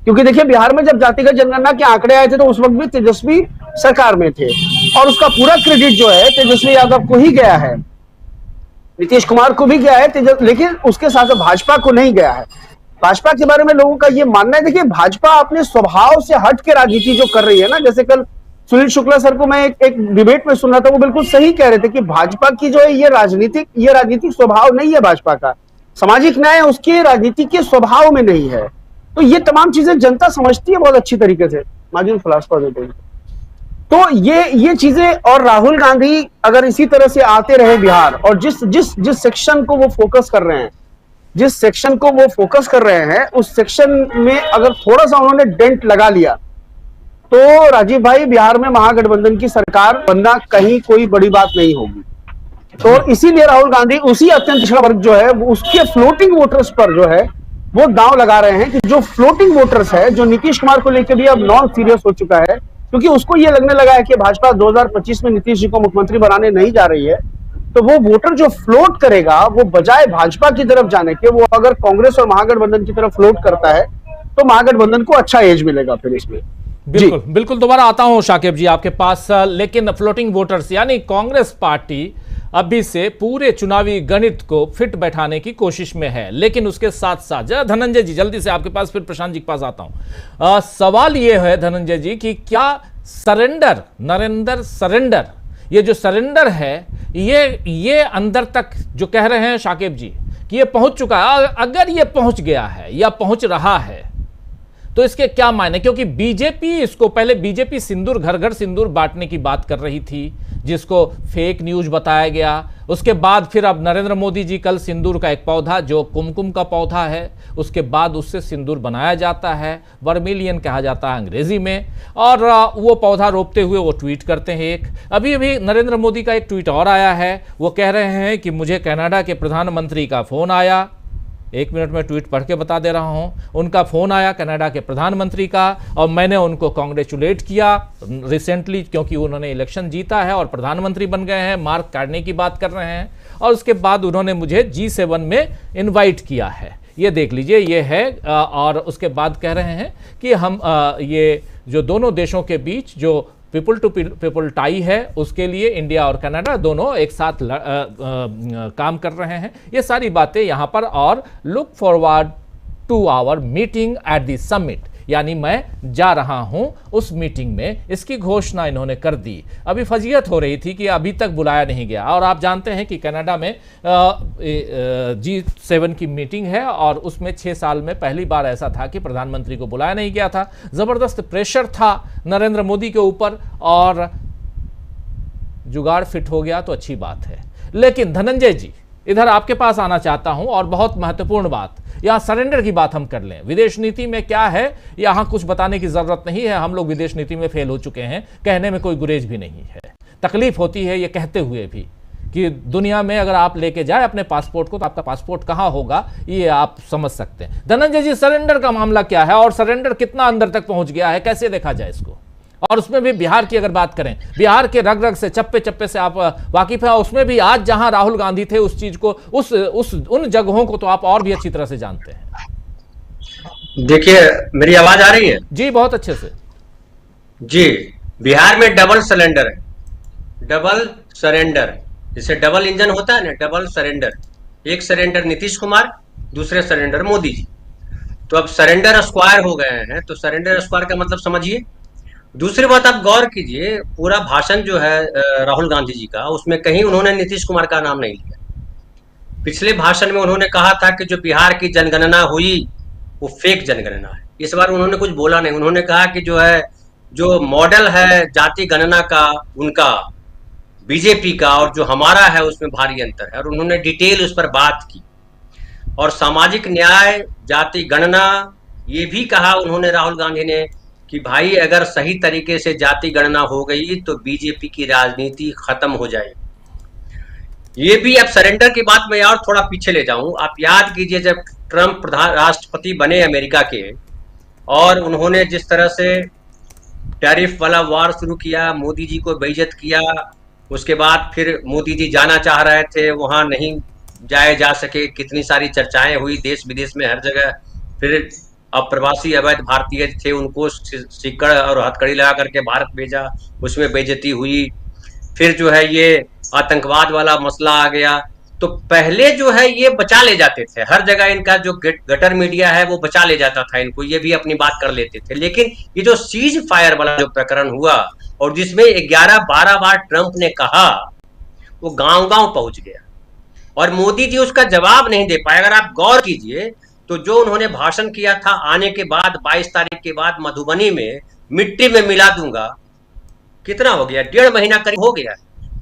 क्योंकि देखिए बिहार में जब जातिगत जनगणना के आंकड़े आए थे तो उस वक्त भी तेजस्वी सरकार में थे, और उसका पूरा क्रेडिट जो है तेजस्वी यादव को ही गया है, नीतीश कुमार को भी गया है, लेकिन उसके साथ भाजपा को नहीं गया है। भाजपा के बारे में लोगों का ये मानना है, देखिए भाजपा अपने स्वभाव से हट के राजनीति जो कर रही है ना, जैसे कल सुनील शुक्ला सर को मैं एक डिबेट में सुन रहा था, वो बिल्कुल सही कह रहे थे कि भाजपा की जो है ये राजनीतिक स्वभाव नहीं है भाजपा का, सामाजिक न्याय उसके राजनीति के स्वभाव में नहीं है। तो ये तमाम चीजें जनता समझती है बहुत अच्छी तरीके से, मार्जिन फिलॉसफर देते हैं। तो ये चीजें, और राहुल गांधी अगर इसी तरह से आते रहे बिहार, और जिस सेक्शन को वो फोकस कर रहे हैं, उस सेक्शन में अगर थोड़ा सा उन्होंने डेंट लगा लिया तो राजीव भाई बिहार में महागठबंधन की सरकार बनना कहीं कोई बड़ी बात नहीं होगी। तो इसीलिए राहुल गांधी उसी अत्यंत पिछड़ा वर्ग जो है उसके फ्लोटिंग वोटर्स पर जो है वो दांव लगा रहे हैं, कि जो फ्लोटिंग वोटर्स है, जो नीतीश कुमार को लेकर भी अब नॉन सीरियस हो चुका है, क्योंकि उसको ये लगने लगा है कि भाजपा 2025 में नीतीश जी को मुख्यमंत्री बनाने नहीं जा रही है, तो वो वोटर जो फ्लोट करेगा वो बजाय भाजपा की तरफ जाने के, वो अगर कांग्रेस और महागठबंधन की तरफ फ्लोट करता है तो महागठबंधन को अच्छा एज मिलेगा फिर इसमें। बिल्कुल दोबारा आता हूं शाकिब जी आपके पास, लेकिन फ्लोटिंग वोटर्स यानी कांग्रेस पार्टी अभी से पूरे चुनावी गणित को फिट बैठाने की कोशिश में है, लेकिन उसके साथ साथ जरा धनंजय जी जल्दी से आपके पास, फिर प्रशांत जी के पास आता हूं। सवाल यह है धनंजय जी कि क्या सरेंडर, नरेंद्र सरेंडर, ये जो सरेंडर है ये अंदर तक जो कह रहे हैं शाकिब जी कि ये पहुंच चुका है, अगर ये पहुंच गया है या पहुंच रहा है तो इसके क्या मायने? क्योंकि बीजेपी इसको पहले बीजेपी सिंदूर, घर घर सिंदूर बांटने की बात कर रही थी, जिसको फेक न्यूज बताया गया। उसके बाद फिर अब नरेंद्र मोदी जी कल सिंदूर का एक पौधा जो कुमकुम का पौधा है, उसके बाद उससे सिंदूर बनाया जाता है, वर्मिलियन कहा जाता है अंग्रेजी में, और वो पौधा रोपते हुए वो ट्वीट करते हैं। एक अभी नरेंद्र मोदी का एक ट्वीट और आया है, वो कह रहे हैं कि मुझे कनाडा के प्रधानमंत्री का फोन आया, 1 मिनट में ट्वीट पढ़ के बता दे रहा हूं, उनका फोन आया कनाडा के प्रधानमंत्री का, और मैंने उनको कांग्रेचुलेट किया रिसेंटली क्योंकि उन्होंने इलेक्शन जीता है और प्रधानमंत्री बन गए हैं, मार्क काटने की बात कर रहे हैं, और उसके बाद उन्होंने मुझे G7 में इनवाइट किया है, ये देख लीजिए ये है। और उसके बाद कह रहे हैं कि हम ये जो दोनों देशों के बीच जो पीपल टू पीपल टाई है, उसके लिए इंडिया और कनाडा दोनों एक साथ काम कर रहे हैं, ये सारी बातें यहाँ पर। और look forward to our meeting at the summit, यानी मैं जा रहा हूं उस मीटिंग में, इसकी घोषणा इन्होंने कर दी। अभी फजीयत हो रही थी कि अभी तक बुलाया नहीं गया, और आप जानते हैं कि कनाडा में G7 की मीटिंग है और उसमें 6 साल में पहली बार ऐसा था कि प्रधानमंत्री को बुलाया नहीं गया था। जबरदस्त प्रेशर था नरेंद्र मोदी के ऊपर, और जुगाड़ फिट हो गया तो अच्छी बात है। लेकिन धनंजय जी इधर आपके पास आना चाहता हूं और बहुत महत्वपूर्ण बात, यहां सरेंडर की बात हम कर लें। विदेश नीति में क्या है यहां कुछ बताने की जरूरत नहीं है, हम लोग विदेश नीति में फेल हो चुके हैं, कहने में कोई गुरेज भी नहीं है। तकलीफ होती है ये कहते हुए भी कि दुनिया में अगर आप लेके जाए अपने पासपोर्ट को तो आपका पासपोर्ट कहां होगा ये आप समझ सकते हैं। धनंजय जी, सरेंडर का मामला क्या है और सरेंडर कितना अंदर तक पहुंच गया है, कैसे देखा जाए इसको? और उसमें भी बिहार की अगर बात करें, बिहार के रग रग से चप्पे चप्पे से आप वाकिफ हैं, उसमें भी आज जहां राहुल गांधी थे उस चीज को उन जगहों को तो आप और भी अच्छी तरह से जानते हैं। देखिए, मेरी आवाज आ रही है? जी, बहुत अच्छे से जी। बिहार में डबल सिलेंडर है, डबल सरेंडर, जैसे डबल इंजन होता है ना, डबल सरेंडर। एक सरेंडर नीतीश कुमार, दूसरे सरेंडर मोदी जी। तो अब सरेंडर स्क्वायर हो गए हैं, तो सरेंडर स्क्वायर का मतलब समझिए। दूसरी बात आप गौर कीजिए, पूरा भाषण जो है राहुल गांधी जी का, उसमें कहीं उन्होंने नीतीश कुमार का नाम नहीं लिया। पिछले भाषण में उन्होंने कहा था कि जो बिहार की जनगणना हुई वो फेक जनगणना है। इस बार उन्होंने कुछ बोला नहीं। उन्होंने कहा कि जो मॉडल है जाति गणना का उनका, बीजेपी का, और जो हमारा है उसमें भारी अंतर है, और उन्होंने डिटेल उस पर बात की। और सामाजिक न्याय, जाति गणना, ये भी कहा उन्होंने, राहुल गांधी ने, कि भाई अगर सही तरीके से जाति गणना हो गई तो बीजेपी की राजनीति खत्म हो जाएगी। ये भी, अब सरेंडर की बात मैं और थोड़ा पीछे ले जाऊं। आप याद कीजिए जब ट्रंप राष्ट्रपति बने अमेरिका के, और उन्होंने जिस तरह से टैरिफ वाला वार शुरू किया, मोदी जी को बेइज्जत किया, उसके बाद फिर मोदी जी जाना चाह रहे थे, वहां नहीं जा सके, कितनी सारी चर्चाएं हुई देश विदेश में हर जगह। फिर अप्रवासी अवैध भारतीय थे, उनको सिक्कड़ और हथकड़ी लगा करके भारत भेजा, उसमें बेइज्जती हुई। फिर जो है ये आतंकवाद वाला मसला आ गया। तो पहले जो है ये बचा ले जाते थे, हर जगह इनका जो गटर मीडिया है वो बचा ले जाता था इनको, ये भी अपनी बात कर लेते थे। लेकिन ये जो सीज फायर वाला जो प्रकरण हुआ, और जिसमें 11-12 बार ट्रंप ने कहा, वो गांव-गांव पहुंच गया और मोदी जी उसका जवाब नहीं दे पाए। अगर आप गौर कीजिए तो जो उन्होंने भाषण किया था आने के बाद, 22 तारीख के बाद मधुबनी में, मिट्टी में मिला दूंगा, कितना हो गया, 1.5 महीना करीब हो गया।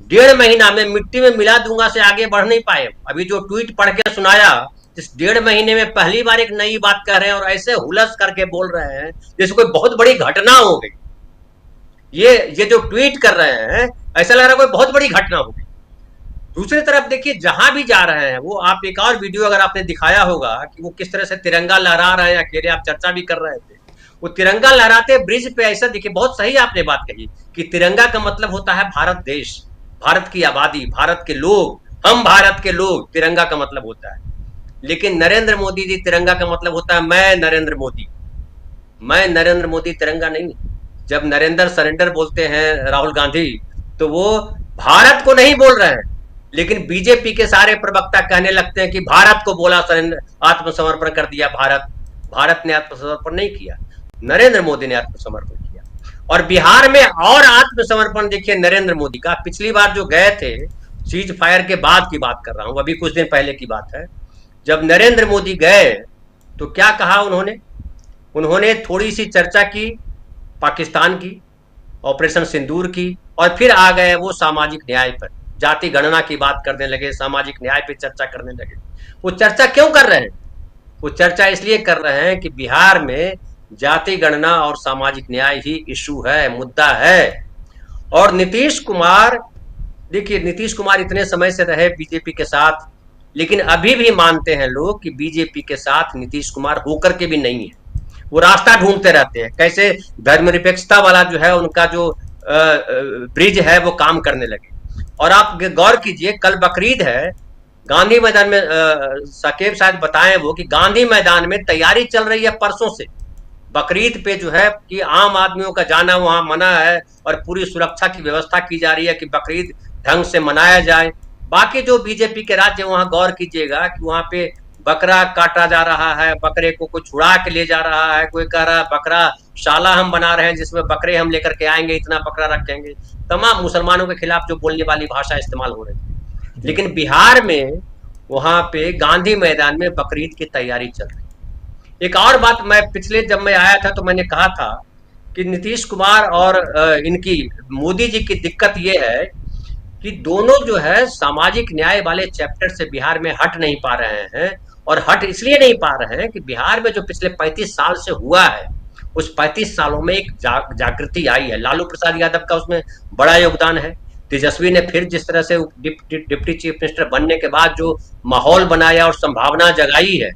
1.5 महीना में मिट्टी में मिला दूंगा से आगे बढ़ नहीं पाए। अभी जो ट्वीट पढ़ के सुनाया, इस 1.5 महीने में पहली बार एक नई बात कह रहे हैं और ऐसे हुलस करके बोल रहे हैं जैसे कोई बहुत बड़ी घटना हो गई। ये जो ट्वीट कर रहे हैं ऐसा लग रहा है कोई बहुत बड़ी घटना हो गई। दूसरी तरफ देखिए, जहां भी जा रहे हैं वो, आप एक और वीडियो अगर आपने दिखाया होगा कि वो किस तरह से तिरंगा लहरा रहे हैं, अकेले आप चर्चा भी कर रहे थे, वो तिरंगा लहराते ब्रिज पे ऐसा दिखे। बहुत सही आपने बात कही कि तिरंगा का मतलब होता है भारत देश, भारत की आबादी, भारत के लोग, हम भारत के लोग, तिरंगा का मतलब होता है। लेकिन नरेंद्र मोदी जी, तिरंगा का मतलब होता है मैं नरेंद्र मोदी। मैं नरेंद्र मोदी तिरंगा नहीं। जब नरेंद्र सरेंडर बोलते हैं राहुल गांधी, तो वो भारत को नहीं बोल रहे हैं, लेकिन बीजेपी के सारे प्रवक्ता कहने लगते हैं कि भारत को बोला, आत्मसमर्पण कर दिया भारत। भारत ने आत्मसमर्पण नहीं किया, नरेंद्र मोदी ने आत्मसमर्पण किया। और बिहार में और आत्मसमर्पण देखिए नरेंद्र मोदी का। पिछली बार जो गए थे, सीज फायर के बाद की बात कर रहा हूं, अभी कुछ दिन पहले की बात है, जब नरेंद्र मोदी गए तो क्या कहा उन्होंने थोड़ी सी चर्चा की पाकिस्तान की, ऑपरेशन सिंदूर की, और फिर आ गए वो सामाजिक न्याय पर, जाति गणना की बात करने लगे, सामाजिक न्याय पे चर्चा करने लगे। वो चर्चा क्यों कर रहे हैं? वो चर्चा इसलिए कर रहे हैं कि बिहार में जाति गणना और सामाजिक न्याय ही इशू है, मुद्दा है। और नीतीश कुमार, देखिए नीतीश कुमार इतने समय से रहे बीजेपी के साथ, लेकिन अभी भी मानते हैं लोग कि बीजेपी के साथ नीतीश कुमार होकर के भी नहीं है। वो रास्ता ढूंढते रहते हैं कैसे धर्मनिरपेक्षता वाला जो है उनका जो ब्रिज है वो काम करने लगे। और आप गौर कीजिए, कल बकरीद है, गांधी मैदान में साकेब शायद बताएं वो कि गांधी मैदान में तैयारी चल रही है परसों से बकरीद पे, जो है कि आम आदमियों का जाना वहां मना है और पूरी सुरक्षा की व्यवस्था की जा रही है कि बकरीद ढंग से मनाया जाए। बाकी जो बीजेपी के राज्य, वहां गौर कीजिएगा कि वहां पे बकरा काटा जा रहा है, बकरे को कोई छुड़ा के ले जा रहा है, कोई कह रहा है बकरा शाला हम बना रहे हैं जिसमें बकरे हम लेकर के आएंगे, इतना बकरा रखेंगे। तमाम मुसलमानों के खिलाफ जो बोलने वाली भाषा इस्तेमाल हो रही है। लेकिन बिहार में वहां पे गांधी मैदान में बकरीद की तैयारी चल रही है। एक और बात, मैं पिछले जब मैं आया था तो मैंने कहा था कि नीतीश कुमार और इनकी मोदी जी की दिक्कत ये है कि दोनों जो है सामाजिक न्याय वाले चैप्टर से बिहार में हट नहीं पा रहे हैं। और हट इसलिए नहीं पा रहे हैं कि बिहार में जो पिछले 35 साल से हुआ है, उस 35 सालों में एक जागृति आई है। लालू प्रसाद यादव का उसमें बड़ा योगदान है। तेजस्वी ने फिर जिस तरह से डिप्टी चीफ मिनिस्टर बनने के बाद जो माहौल बनाया और संभावना जगाई है,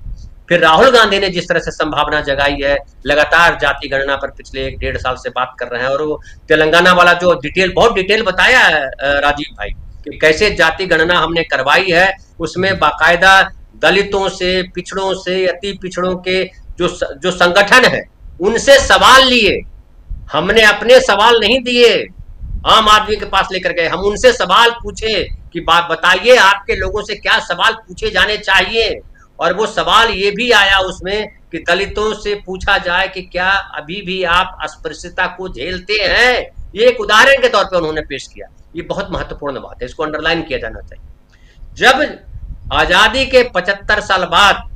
फिर राहुल गांधी ने जिस तरह से संभावना जगाई है, लगातार जाति गणना पर पिछले 1-1.5 साल से बात कर रहे हैं। और वो तेलंगाना वाला जो बहुत डिटेल बताया है राजीव भाई, कि कैसे जाति गणना हमने करवाई है, उसमें बाकायदा दलितों से, पिछड़ों से, अति पिछड़ों के जो संगठन है उनसे सवाल लिए। हमने अपने सवाल नहीं दिए, आम आदमी के पास लेकर गए, हम उनसे सवाल पूछे कि बात बताइए आपके लोगों से क्या सवाल पूछे जाने चाहिए। और वो सवाल ये भी आया उसमें कि दलितों से पूछा जाए कि क्या अभी भी आप अस्पृश्यता को झेलते हैं। ये एक उदाहरण के तौर पर उन्होंने पेश किया। ये बहुत महत्वपूर्ण बात है, इसको अंडरलाइन किया जाना चाहिए। जब आजादी के 75 साल बाद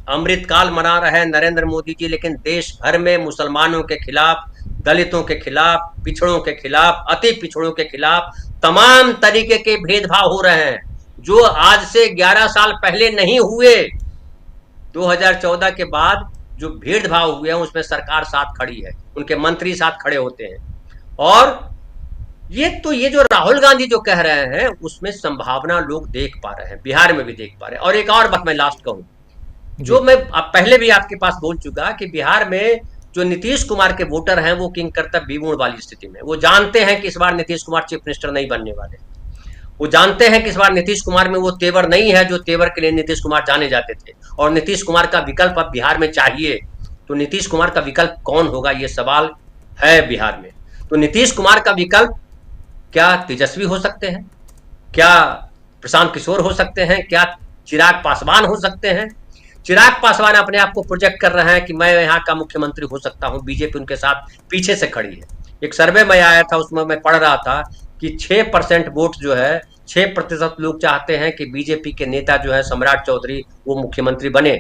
अमृतकाल मना रहे हैं नरेंद्र मोदी जी, लेकिन देश भर में मुसलमानों के खिलाफ, दलितों के खिलाफ, पिछड़ों के खिलाफ, अति पिछड़ों के खिलाफ तमाम तरीके के भेदभाव हो रहे हैं, जो आज से 11 साल पहले नहीं हुए। 2014 के बाद जो भेदभाव हुए हैं उसमें सरकार साथ खड़ी है, उनके मंत्री साथ खड़े होते हैं। और ये जो राहुल गांधी जो कह रहे हैं उसमें संभावना लोग देख पा रहे हैं, बिहार में भी देख पा रहे हैं। और एक और बात मैं लास्ट कहूं, जो मैं पहले भी आपके पास बोल चुका कि बिहार में जो नीतीश कुमार के वोटर हैं वो किंग कर्तव्य विमूढ़ वाली स्थिति में, वो जानते हैं कि इस बार नीतीश कुमार चीफ मिनिस्टर नहीं बनने वाले। वो जानते हैं कि इस बार नीतीश कुमार में वो तेवर नहीं है जो तेवर के लिए नीतीश कुमार जाने जाते थे। और नीतीश कुमार का विकल्प अब बिहार में चाहिए, तो नीतीश कुमार का विकल्प कौन होगा, ये सवाल है बिहार में। तो नीतीश कुमार का विकल्प क्या तेजस्वी हो सकते हैं, क्या प्रशांत किशोर हो सकते हैं, क्या चिराग पासवान हो सकते हैं। चिराग पासवान अपने आप को प्रोजेक्ट कर रहे हैं कि मैं यहाँ का मुख्यमंत्री हो सकता हूँ, बीजेपी उनके साथ पीछे से खड़ी है। एक सर्वे में आया था, उसमें मैं पढ़ रहा था कि 6% वोट जो है, 6% लोग चाहते हैं कि बीजेपी के नेता जो है सम्राट चौधरी वो मुख्यमंत्री बने।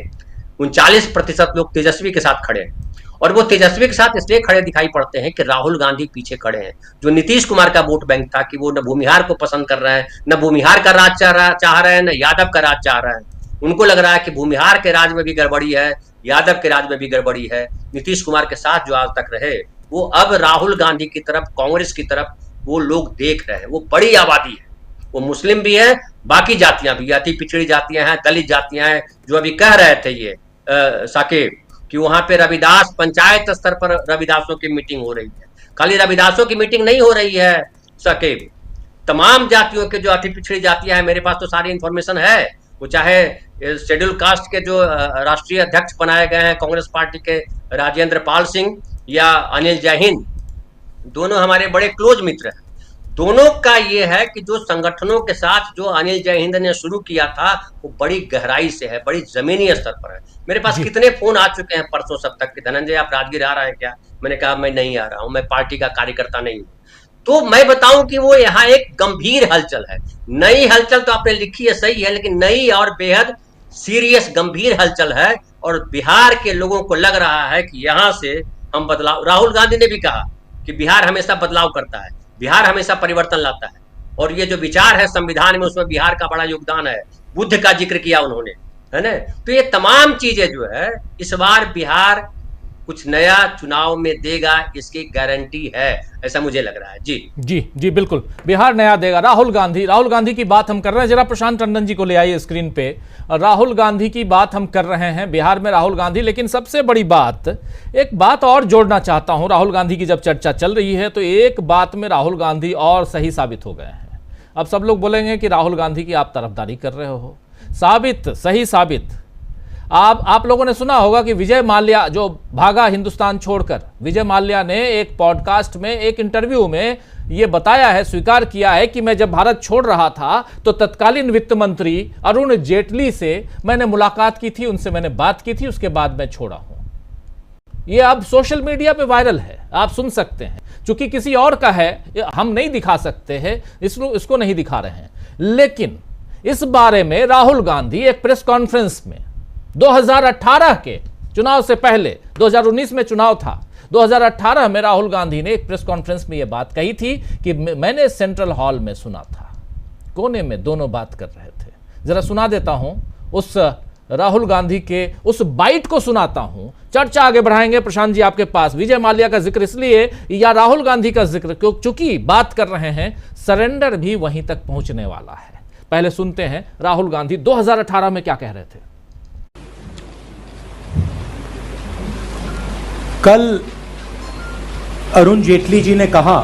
39% लोग तेजस्वी के साथ खड़े हैं। और वो तेजस्वी के साथ इसलिए खड़े दिखाई पड़ते हैं कि राहुल गांधी पीछे खड़े हैं। जो नीतीश कुमार का वोट बैंक था कि वो न भूमिहार को पसंद कर रहे हैं, न भूमिहार का राज चाह रहे हैं, न यादव का राज चाह रहे हैं। उनको लग रहा है कि भूमिहार के राज में भी गड़बड़ी है, यादव के राज में भी गड़बड़ी है। नीतीश कुमार के साथ जो आज तक रहे वो अब राहुल गांधी की तरफ, कांग्रेस की तरफ वो लोग देख रहे हैं। वो बड़ी आबादी है, वो मुस्लिम भी है, बाकी जातियां भी, अति पिछड़ी जातियां हैं, दलित जातियां हैं। जो अभी कह रहे थे ये साकिब कि वहां पे रविदास, पंचायत स्तर पर रविदासों की मीटिंग हो रही है। खाली रविदासों की मीटिंग नहीं हो रही है साकिब, तमाम जातियों के जो अति पिछड़ी जातियां हैं, मेरे पास तो सारी इंफॉर्मेशन है। वो चाहे शेड्यूल कास्ट के जो राष्ट्रीय अध्यक्ष बनाए गए हैं कांग्रेस पार्टी के राजेंद्र पाल सिंह या अनिल जैन, दोनों हमारे बड़े क्लोज मित्र हैं। दोनों का ये है कि जो संगठनों के साथ जो अनिल जय हिंद ने शुरू किया था वो बड़ी गहराई से है, बड़ी जमीनी स्तर पर है। मेरे पास कितने फोन आ चुके हैं परसों सब तक कि धनंजय आप राजगीर आ रहे हैं क्या? मैंने कहा मैं नहीं आ रहा हूं, मैं पार्टी का कार्यकर्ता नहीं हूं। तो मैं बताऊं कि वो यहाँ एक गंभीर हलचल है। नई हलचल तो आपने लिखी है, सही है, लेकिन नई और बेहद सीरियस गंभीर हलचल है। और बिहार के लोगों को लग रहा है कि यहाँ से हम बदलाव, राहुल गांधी ने भी कहा कि बिहार हमेशा बदलाव करता है, बिहार हमेशा परिवर्तन लाता है। और ये जो विचार है संविधान में, उसमें बिहार का बड़ा योगदान है। बुद्ध का जिक्र किया उन्होंने, है ना। तो ये तमाम चीजें जो है इस बार बिहार कुछ नया चुनाव में देगा, इसकी गारंटी है, ऐसा मुझे लग रहा है। जी जी जी बिल्कुल, बिहार नया देगा। राहुल गांधी की बात हम कर रहे हैं। जरा प्रशांत टंडन जी को ले आइए स्क्रीन पे। राहुल गांधी की बात हम कर रहे हैं, बिहार में राहुल गांधी। लेकिन सबसे बड़ी बात, एक बात और जोड़ना चाहता हूं। राहुल गांधी की जब चर्चा चल रही है तो एक बात में राहुल गांधी और सही साबित हो गए हैं। अब सब लोग बोलेंगे कि राहुल गांधी की आप तरफदारी कर रहे हो। साबित, सही साबित। आप लोगों ने सुना होगा कि विजय माल्या जो भागा हिंदुस्तान छोड़कर, विजय माल्या ने एक पॉडकास्ट में, एक इंटरव्यू में ये बताया है, स्वीकार किया है कि मैं जब भारत छोड़ रहा था तो तत्कालीन वित्त मंत्री अरुण जेटली से मैंने मुलाकात की थी, उनसे मैंने बात की थी, उसके बाद मैं छोड़ा हूं। ये अब सोशल मीडिया पे वायरल है, आप सुन सकते हैं। चूंकि किसी और का है, हम नहीं दिखा सकते हैं, इसको नहीं दिखा रहे हैं। लेकिन इस बारे में राहुल गांधी एक प्रेस कॉन्फ्रेंस में 2018 के चुनाव से पहले, 2019 में चुनाव था, 2018 में राहुल गांधी ने एक प्रेस कॉन्फ्रेंस में यह बात कही थी कि मैंने सेंट्रल हॉल में सुना था, कोने में दोनों बात कर रहे थे। जरा सुना देता हूं उस राहुल गांधी के उस बाइट को सुनाता हूं। चर्चा आगे बढ़ाएंगे प्रशांत जी आपके पास। विजय माल्या का जिक्र इसलिए या राहुल गांधी का जिक्र क्योंकि बात कर रहे हैं सरेंडर भी वहीं तक पहुंचने वाला है। पहले सुनते हैं राहुल गांधी 2018 में क्या कह रहे थे। कल अरुण जेटली जी ने कहा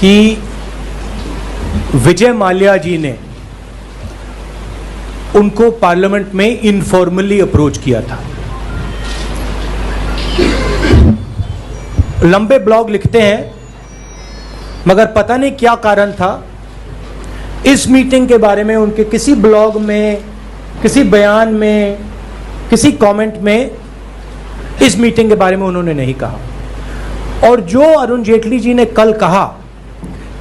कि विजय माल्या जी ने उनको पार्लियामेंट में इनफॉर्मली अप्रोच किया था। लंबे ब्लॉग लिखते हैं, मगर पता नहीं क्या कारण था, इस मीटिंग के बारे में उनके किसी ब्लॉग में, किसी बयान में, किसी कमेंट में इस मीटिंग के बारे में उन्होंने नहीं कहा। और जो अरुण जेटली जी ने कल कहा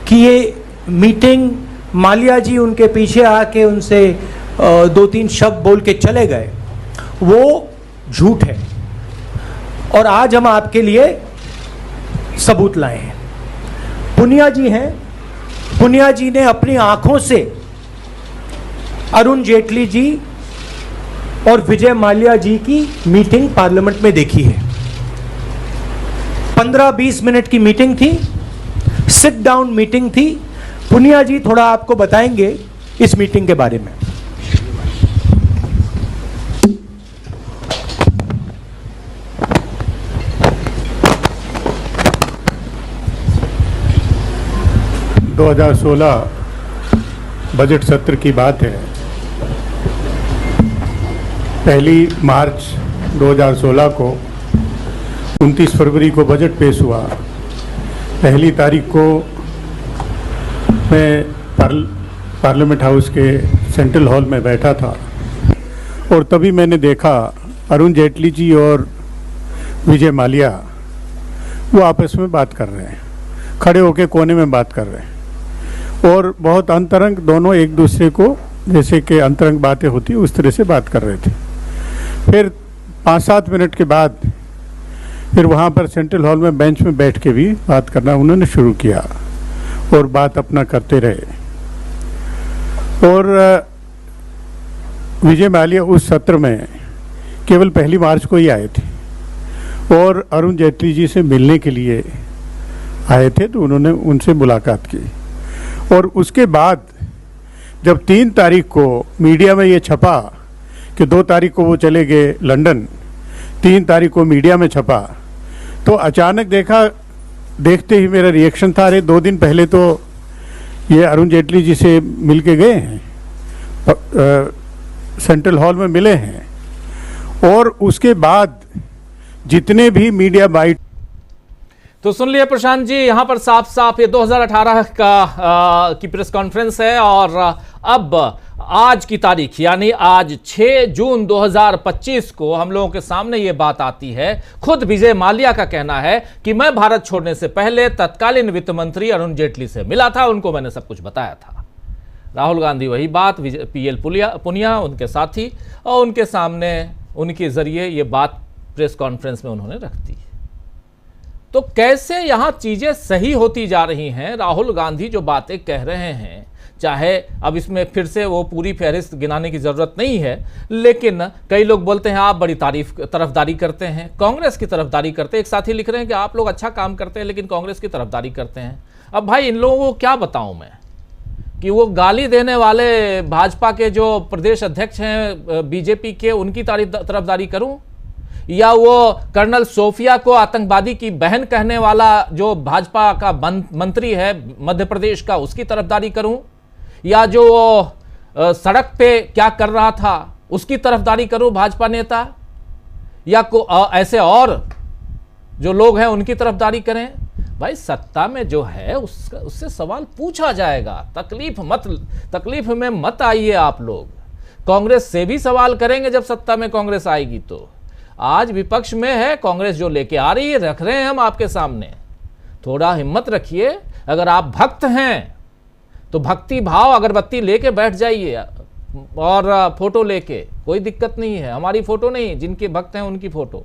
कि ये मीटिंग माल्या जी उनके पीछे आके उनसे 2-3 शब्द बोल के चले गए, वो झूठ है। और आज हम आपके लिए सबूत लाए हैं। पुनिया जी हैं, पुनिया जी ने अपनी आंखों से अरुण जेटली जी और विजय माल्या जी की मीटिंग पार्लियामेंट में देखी है। 15-20 मिनट की मीटिंग थी, सिट डाउन मीटिंग थी। पुनिया जी थोड़ा आपको बताएंगे इस मीटिंग के बारे में। दो 2016 बजट सत्र की बात है। 1 मार्च 2016 को 29 फरवरी को बजट पेश हुआ। 1 तारीख को मैं पार्लियामेंट हाउस के सेंट्रल हॉल में बैठा था और तभी मैंने देखा अरुण जेटली जी और विजय माल्या वो आपस में बात कर रहे हैं, खड़े होकर कोने में बात कर रहे हैं और बहुत अंतरंग, दोनों एक दूसरे को जैसे कि अंतरंग बातें होती उस तरह से बात कर रहे थे। फिर 5-7 मिनट के बाद फिर वहाँ पर सेंट्रल हॉल में बेंच में बैठ के भी बात करना उन्होंने शुरू किया और बात अपना करते रहे। और विजय माल्या उस सत्र में केवल 1 मार्च को ही आए थे और अरुण जेटली जी से मिलने के लिए आए थे, तो उन्होंने उनसे मुलाकात की। और उसके बाद जब 3 तारीख को मीडिया में ये छपा कि 2 तारीख को वो चले गए लंदन, 3 तारीख को मीडिया में छपा, तो अचानक देखते ही मेरा रिएक्शन था, अरे 2 दिन पहले तो ये अरुण जेटली जी से मिल के गए हैं, सेंट्रल हॉल में मिले हैं। और उसके बाद जितने भी मीडिया बाइट, तो सुन लिया प्रशांत जी, यहां पर साफ साफ ये 2018 की प्रेस कॉन्फ्रेंस है और अब आज की तारीख यानी आज 6 जून 2025 को हम लोगों के सामने ये बात आती है। खुद विजय माल्या का कहना है कि मैं भारत छोड़ने से पहले तत्कालीन वित्त मंत्री अरुण जेटली से मिला था, उनको मैंने सब कुछ बताया था। राहुल गांधी वही बात, पीएल पुनिया उनके साथी, और उनके सामने उनके जरिए ये बात प्रेस कॉन्फ्रेंस में उन्होंने रख दी। तो कैसे यहां चीजें सही होती जा रही हैं। राहुल गांधी जो बातें कह रहे हैं, चाहे अब इसमें फिर से वो पूरी फहरिस्त गिनाने की जरूरत नहीं है, लेकिन कई लोग बोलते हैं आप बड़ी तरफदारी करते हैं, कांग्रेस की तरफदारी करते हैं। एक साथी लिख रहे हैं कि आप लोग अच्छा काम करते हैं लेकिन कांग्रेस की तरफदारी करते हैं। अब भाई इन लोगों को क्या बताऊं मैं कि वो गाली देने वाले भाजपा के जो प्रदेश अध्यक्ष हैं बीजेपी के, उनकी तरफदारी करूं, या वो कर्नल सोफिया को आतंकवादी की बहन कहने वाला जो भाजपा का मंत्री है मध्य प्रदेश का, उसकी तरफदारी करूं, या जो सड़क पे क्या कर रहा था उसकी तरफदारी करूं भाजपा नेता, या ऐसे और जो लोग हैं उनकी तरफदारी करें। भाई सत्ता में जो है उससे सवाल पूछा जाएगा। तकलीफ में मत आइए आप लोग। कांग्रेस से भी सवाल करेंगे जब सत्ता में कांग्रेस आएगी। तो आज विपक्ष में है कांग्रेस, जो लेके आ रही है रख रहे हैं हम आपके सामने। थोड़ा हिम्मत रखिए। अगर आप भक्त हैं तो भक्ति भाव अगरबत्ती लेके बैठ जाइए और फोटो लेके, कोई दिक्कत नहीं है। हमारी फोटो नहीं, जिनके भक्त हैं उनकी फोटो।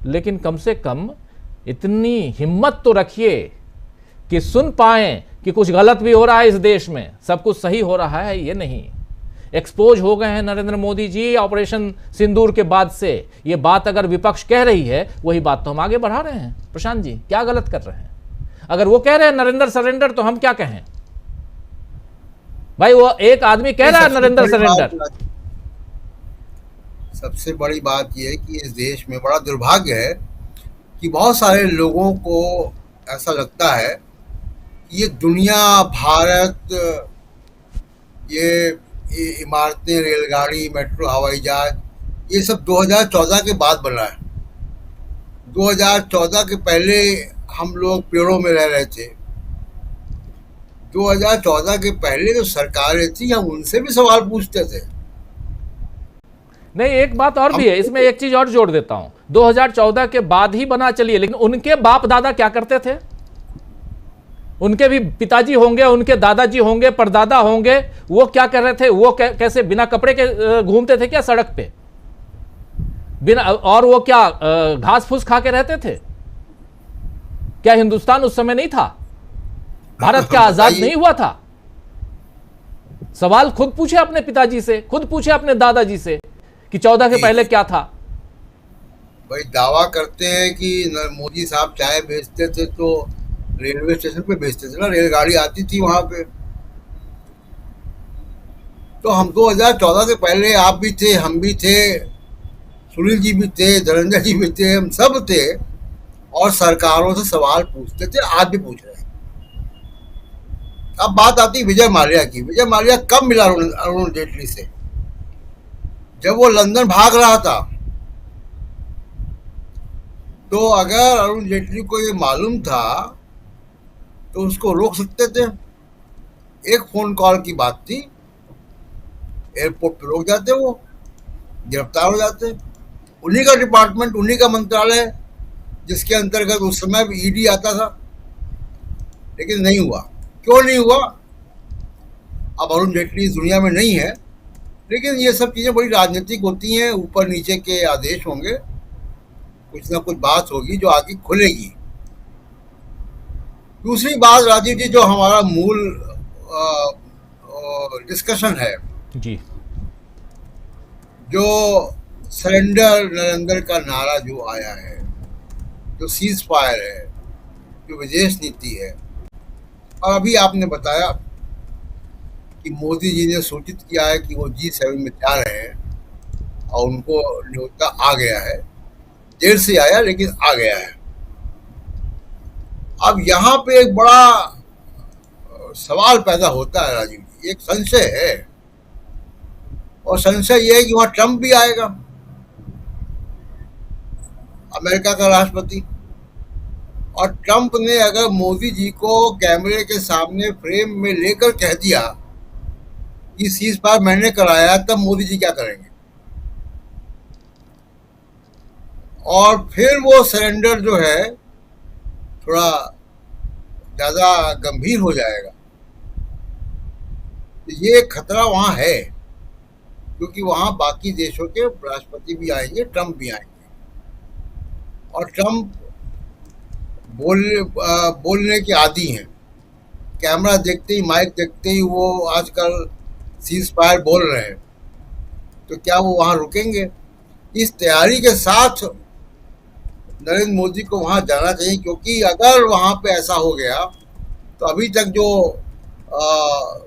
लेकिन कम से कम इतनी हिम्मत तो रखिए कि सुन पाएं कि कुछ गलत भी हो रहा है इस देश में, सब कुछ सही हो रहा है ये नहीं। एक्सपोज हो गए हैं नरेंद्र मोदी जी ऑपरेशन सिंदूर के बाद से। ये बात अगर विपक्ष कह रही है वही बात तो हम आगे बढ़ा रहे हैं। प्रशांत जी क्या गलत कर रहे हैं? अगर वो कह रहे हैं नरेंद्र सरेंडर तो हम क्या कहें भाई? वो एक आदमी कह रहा है नरेंद्र सरेंडर। सबसे बड़ी बात यह है कि इस देश में बड़ा दुर्भाग्य है कि बहुत सारे लोगों को ऐसा लगता है कि ये दुनिया, भारत, ये इमारतें, रेलगाड़ी, मेट्रो, हवाई जहाज, ये सब 2014 के बाद बना है। 2014 के पहले हम लोग पेड़ों में रह रहे थे। 2014 के पहले जो सरकारें थी हम उनसे भी सवाल पूछते थे। नहीं, एक बात और भी है इसमें, एक चीज और जोड़ देता हूं। 2014 के बाद ही बना चलिए, लेकिन उनके बाप दादा क्या करते थे? उनके भी पिताजी होंगे, उनके दादाजी होंगे, परदादा होंगे, वो क्या कर रहे थे? वो कैसे बिना कपड़े के घूमते थे क्या सड़क पे? बिना, और वो क्या घास फूस खा के रहते थे क्या? हिंदुस्तान उस समय नहीं था? भारत क्या आजाद नहीं हुआ था? सवाल खुद पूछे अपने पिताजी से, खुद पूछे अपने दादाजी से कि 14 के पहले क्या था। भाई दावा करते हैं कि मोदी साहब चाय बेचते थे तो रेलवे स्टेशन पे बेचते थे ना, रेलगाड़ी आती थी वहां पे। तो हम 2014 के पहले आप भी थे, हम भी थे, सुनील जी भी थे, धनंजय जी भी थे, हम सब थे और सरकारों से सवाल पूछते थे, आज भी पूछ रहे हैं। अब बात आती विजय माल्या की। विजय माल्या कब मिला अरुण जेटली से? जब वो लंदन भाग रहा था। तो अगर अरुण जेटली को ये मालूम था तो उसको रोक सकते थे। एक फोन कॉल की बात थी, एयरपोर्ट पे रोक जाते, वो गिरफ्तार हो जाते। उन्हीं का डिपार्टमेंट, उन्हीं का मंत्रालय जिसके अंतर्गत उस समय भी ईडी आता था, लेकिन नहीं हुआ। क्यों नहीं हुआ? अब अरुण जेटली इस दुनिया में नहीं है, लेकिन ये सब चीजें बड़ी राजनीतिक होती हैं। ऊपर नीचे के आदेश होंगे, कुछ ना कुछ बात होगी जो आगे खुलेगी। दूसरी बात राजीव जी, जो हमारा मूल डिस्कशन है जी, जो सरेंडर नरेंद्र का नारा जो आया है, जो सीज फायर है, जो विदेश नीति है, और अभी आपने बताया कि मोदी जी ने सूचित किया है कि वो G7 में जा रहे हैं और उनको न्योता आ गया है। देर से आया लेकिन आ गया है। अब यहाँ पे एक बड़ा सवाल पैदा होता है राजीव जी, एक संशय है, और संशय यह है कि वहां ट्रंप भी आएगा, अमेरिका का राष्ट्रपति। और ट्रंप ने अगर मोदी जी को कैमरे के सामने फ्रेम में लेकर कह दिया कि सीज फायर मैंने कराया, तब मोदी जी क्या करेंगे? और फिर वो सरेंडर जो है थोड़ा ज्यादा गंभीर हो जाएगा। ये खतरा वहां है, क्योंकि वहां बाकी देशों के राष्ट्रपति भी आएंगे, ट्रंप भी आएंगे, और ट्रंप बोलने के आदी हैं। कैमरा देखते ही, माइक देखते ही वो आजकल सीज फायर बोल रहे हैं। तो क्या वो वहां रुकेंगे? इस तैयारी के साथ नरेंद्र मोदी को वहां जाना चाहिए, क्योंकि अगर वहां पे ऐसा हो गया तो अभी तक जो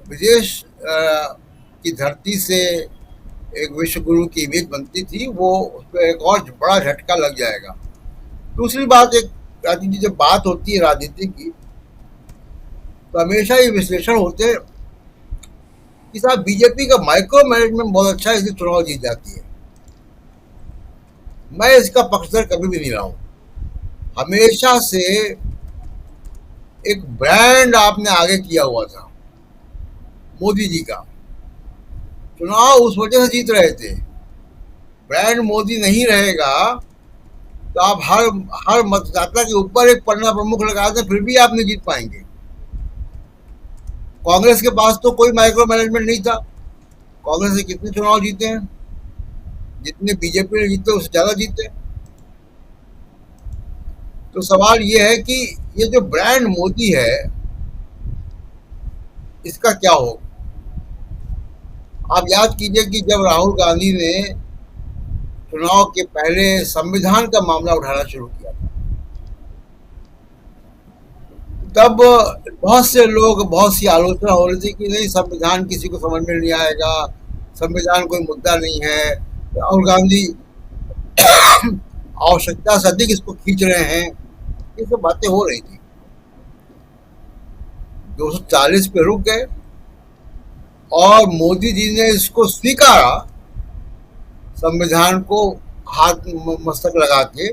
विदेश की धरती से एक विश्व गुरु की इमेज बनती थी, वो उस पर एक और बड़ा झटका लग जाएगा। दूसरी बात, एक राजनीति जब बात होती है राजनीति की, तो हमेशा ये विश्लेषण होते हैं कि साहब बीजेपी का माइक्रो मैनेजमेंट बहुत अच्छा है, इसलिए चुनाव जीत जाती है। मैं इसका पक्षधर कभी भी नहीं रहा हूं। हमेशा से एक ब्रांड आपने आगे किया हुआ था मोदी जी का, चुनाव उस वजह से जीत रहे थे। ब्रांड मोदी नहीं रहेगा तो आप हर मतदाता के ऊपर एक पन्ना प्रमुख लगा दें, फिर भी आप नहीं जीत पाएंगे। कांग्रेस के पास तो कोई माइक्रो मैनेजमेंट नहीं था। कांग्रेस ने कितने चुनाव जीते हैं? जितने बीजेपी ने जीते उससे ज्यादा जीते। तो सवाल ये है कि ये जो ब्रांड मोदी है इसका क्या होगा। आप याद कीजिए कि जब राहुल गांधी ने चुनाव के पहले संविधान का मामला उठाना शुरू किया था, तब बहुत से लोग, बहुत सी आलोचना हो रही थी कि नहीं, संविधान किसी को समझ में नहीं आएगा, संविधान कोई मुद्दा नहीं है, राहुल गांधी आवश्यकता से अधिक इसको खींच रहे हैं, ये सब बातें हो रही थी। 240 पे रुक गए और मोदी जी ने इसको स्वीकारा, संविधान को हाथ मस्तक लगा के,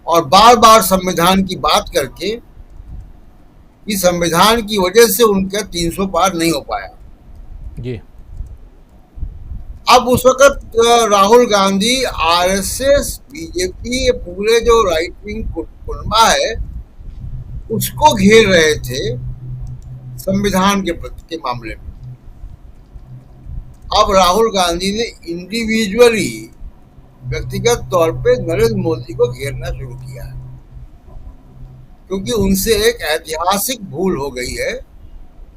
और बार बार संविधान की बात करके कि संविधान की वजह से उनका 300 पार नहीं हो पाया। जी। अब उस वक्त राहुल गांधी, आरएसएस, बीजेपी, पूरे जो राइट विंग कुनबा है उसको घेर रहे थे संविधान के मामले में। अब राहुल गांधी ने इंडिविजुअली, व्यक्तिगत तौर पे नरेंद्र मोदी को घेरना शुरू किया है, क्योंकि उनसे एक ऐतिहासिक भूल हो गई है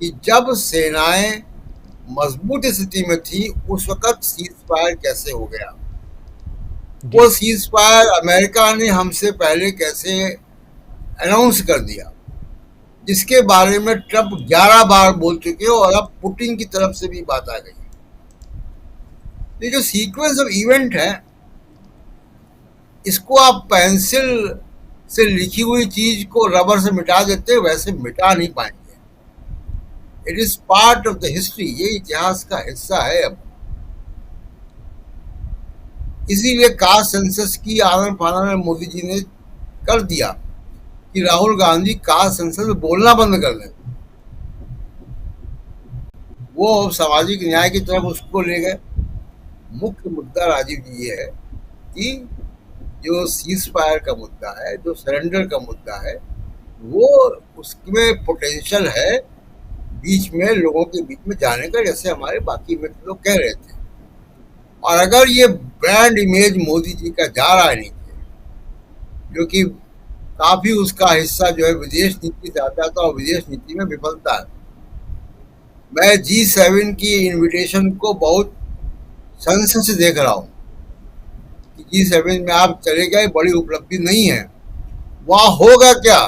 कि जब सेनाएं मजबूत स्थिति में थी उस वक्त सीज फायर कैसे हो गया। वो सीज फायर अमेरिका ने हमसे पहले कैसे अनाउंस कर दिया, जिसके बारे में ट्रंप 11 बार बोल चुके हो, और अब पुतिन की तरफ से भी बात आ गई। ये जो सीक्वेंस ऑफ इवेंट है, इसको आप पेंसिल से लिखी हुई चीज को रबर से मिटा देते, वैसे मिटा नहीं पाएंगे। It is part of the history, ये इतिहास का हिस्सा है। अब इसीलिए कास्ट सेंसस की आनन फानन में मोदी जी ने कर दिया कि राहुल गांधी कास्ट सेंसस में बोलना बंद कर दें। वो सामाजिक न्याय की तरफ उसको ले गए। मुख्य मुद्दा राजीव जी ये है कि जो सीज फायर का मुद्दा है, जो सरेंडर का मुद्दा है, वो उसमें पोटेंशियल है बीच में, लोगों के बीच में जाने का, जैसे हमारे बाकी मित्र लोग कह रहे थे। और अगर ये ब्रांड इमेज मोदी जी का जा रहा है नीचे, जो कि काफी उसका हिस्सा जो है विदेश नीति से आता था और विदेश नीति में विफलता है। मैं G7 की इनविटेशन को बहुत संशय से देख रहा हूँ कि G7 में आप चले गए, बड़ी उपलब्धि नहीं है। वहां होगा क्या,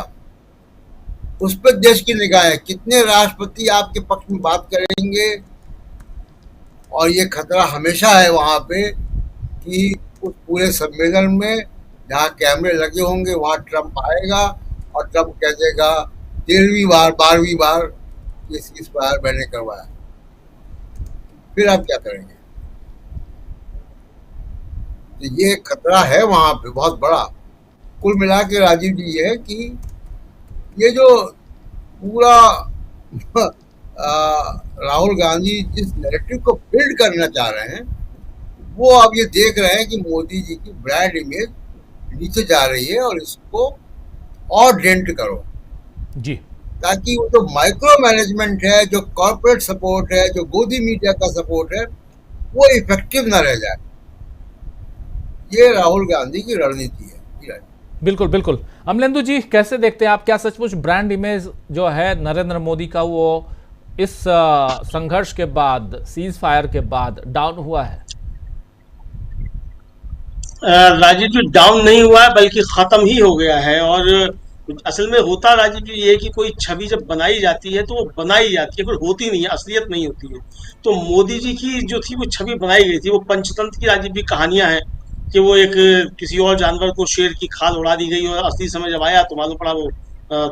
उस पर देश की निगाह है। कितने राष्ट्रपति आपके पक्ष में बात करेंगे, और ये खतरा हमेशा है वहां पे कि उस पूरे सम्मेलन में जहाँ कैमरे लगे होंगे वहां ट्रंप आएगा और ट्रंप कह देगा 13वीं बार 12वीं बार ये सीज फायर मैंने करवाया। फिर आप क्या करेंगे? तो ये खतरा है वहां पे बहुत बड़ा। कुल मिला के राजीव जी ये है कि ये जो पूरा राहुल गांधी जिस नैरेटिव को बिल्ड करना चाह रहे हैं, वो अब ये देख रहे हैं कि मोदी जी की ब्रांड इमेज नीचे जा रही है, और इसको और डेंट करो जी, ताकि वो जो माइक्रो मैनेजमेंट है, जो कॉर्पोरेट सपोर्ट है, जो गोदी मीडिया का सपोर्ट है, वो इफेक्टिव ना रह जाए। ये राहुल गांधी की रणनीति है। बिल्कुल बिल्कुल। अमलेंदु जी, कैसे देखते हैं आप, क्या सचमुच ब्रांड इमेज जो है नरेंद्र मोदी का वो इस संघर्ष के बाद, सीज फायर के बाद डाउन हुआ है? राजीव जी, डाउन नहीं हुआ है बल्कि खत्म ही हो गया है। और असल में होता राजीव जी ये कि कोई छवि जब बनाई जाती है तो वो बनाई जाती है, फिर होती नहीं है, असलियत नहीं होती है। तो मोदी जी की जो थी वो छवि बनाई गई थी, वो पंचतंत्र की राजीव जी कहानियां हैं कि वो एक किसी और जानवर को शेर की खाल उड़ा दी गई, और असली समय जब आया तो मालूम पड़ा वो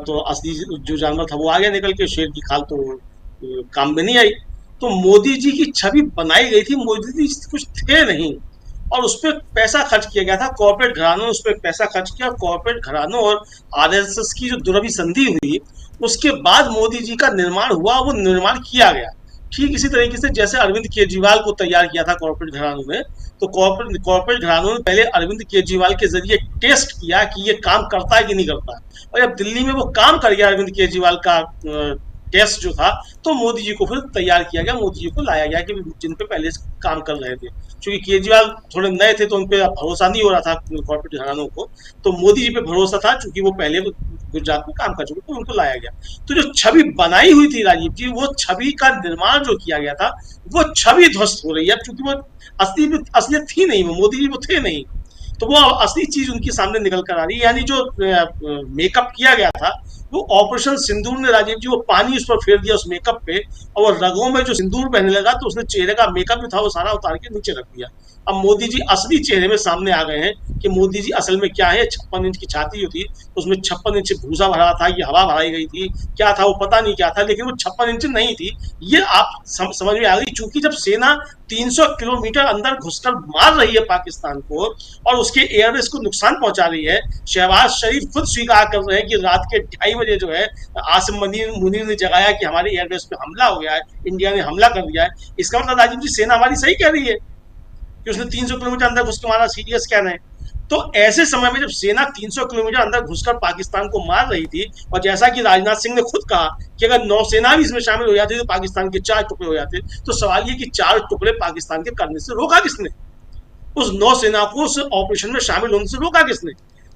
तो असली जो जानवर था वो आगे निकल के, शेर की खाल तो काम में नहीं आई। तो मोदी जी की छवि बनाई गई थी, मोदी जी कुछ थे नहीं, और उस पर पैसा खर्च किया गया था। कॉर्पोरेट घरानों ने उस पर पैसा खर्च किया। कॉर्पोरेट घरानों और आरएसएस की जो दुरभिसंधि हुई, उसके बाद मोदी जी का निर्माण हुआ, वो निर्माण किया गया। ठीक इसी तरीके से जैसे अरविंद केजरीवाल को तैयार किया था कॉर्पोरेट घरानों ने, तो कॉर्पोरेट घरानों ने पहले अरविंद केजरीवाल के जरिए टेस्ट किया कि ये काम करता है कि नहीं करता है, और जब दिल्ली में वो काम कर गया अरविंद केजरीवाल का टेस्ट जो था, तो मोदी जी को फिर तैयार किया गया, मोदी जी को लाया गया कि जिन पे पहले से काम कर रहे थे। क्योंकि केजरीवाल थोड़े नए थे तो उन पे भरोसा नहीं हो रहा था कॉर्पोरेट घरानों को, तो मोदी जी पे भरोसा था क्योंकि वो पहले गुजरात में काम कर चुके, तो उनको लाया गया। तो जो छवि बनाई हुई थी राजीव जी, वो छवि का निर्माण जो किया गया था, वो छवि ध्वस्त हो रही है, क्योंकि वो असलियत थी नहीं, वो मोदी जी वो थे नहीं, तो वो असली चीज उनके सामने निकल कर आ रही है। यानी जो मेकअप किया गया था, वो ऑपरेशन सिंदूर ने राजीव जी वो पानी उस पर फेर दिया उस मेकअप पे, और वो रगों में जो सिंदूर बहने लगा तो उसने चेहरे का मेकअप जो था वो सारा उतार के नीचे रख दिया। अब मोदी जी असली चेहरे में सामने आ गए हैं कि मोदी जी असल में क्या है। 56 इंच की छाती जो थी उसमें 56 इंच भूसा भरा था, ये हवा भराई गई थी, क्या था वो पता नहीं क्या था, लेकिन वो 56 इंच नहीं थी, ये आप समझ में आ गई। चूंकि जब सेना 300 किलोमीटर अंदर घुसकर मार रही है पाकिस्तान को और उसके एयरबेस को नुकसान पहुंचा रही है, शहबाज शरीफ खुद स्वीकार कर रहे हैं कि रात के 2:30 बजे जो है आसिम मुनीर ने जगाया कि हमारे एयरबेस पे हमला हो गया है, इंडिया ने हमला कर दिया है। इसका मतलब राजीव जी सेना हमारी सही कह रही है कि उसने 300 किलोमीटर अंदर घुस के मारा, सीरियस कह रहे हैं। तो ऐसे समय में जब सेना 300 किलोमीटर अंदर घुसकर पाकिस्तान को मार रही थी, और जैसा कि राजनाथ सिंह ने खुद कहा कि अगर नौसेना भी इसमें शामिल हो जाती तो पाकिस्तान के 4 टुकड़े हो जाते, तो सवाल ये कि 4 टुकड़े पाकिस्तान के करने से रोका किसने? उस नौसेना को उस ऑपरेशन में शामिल होने से रोका किसने?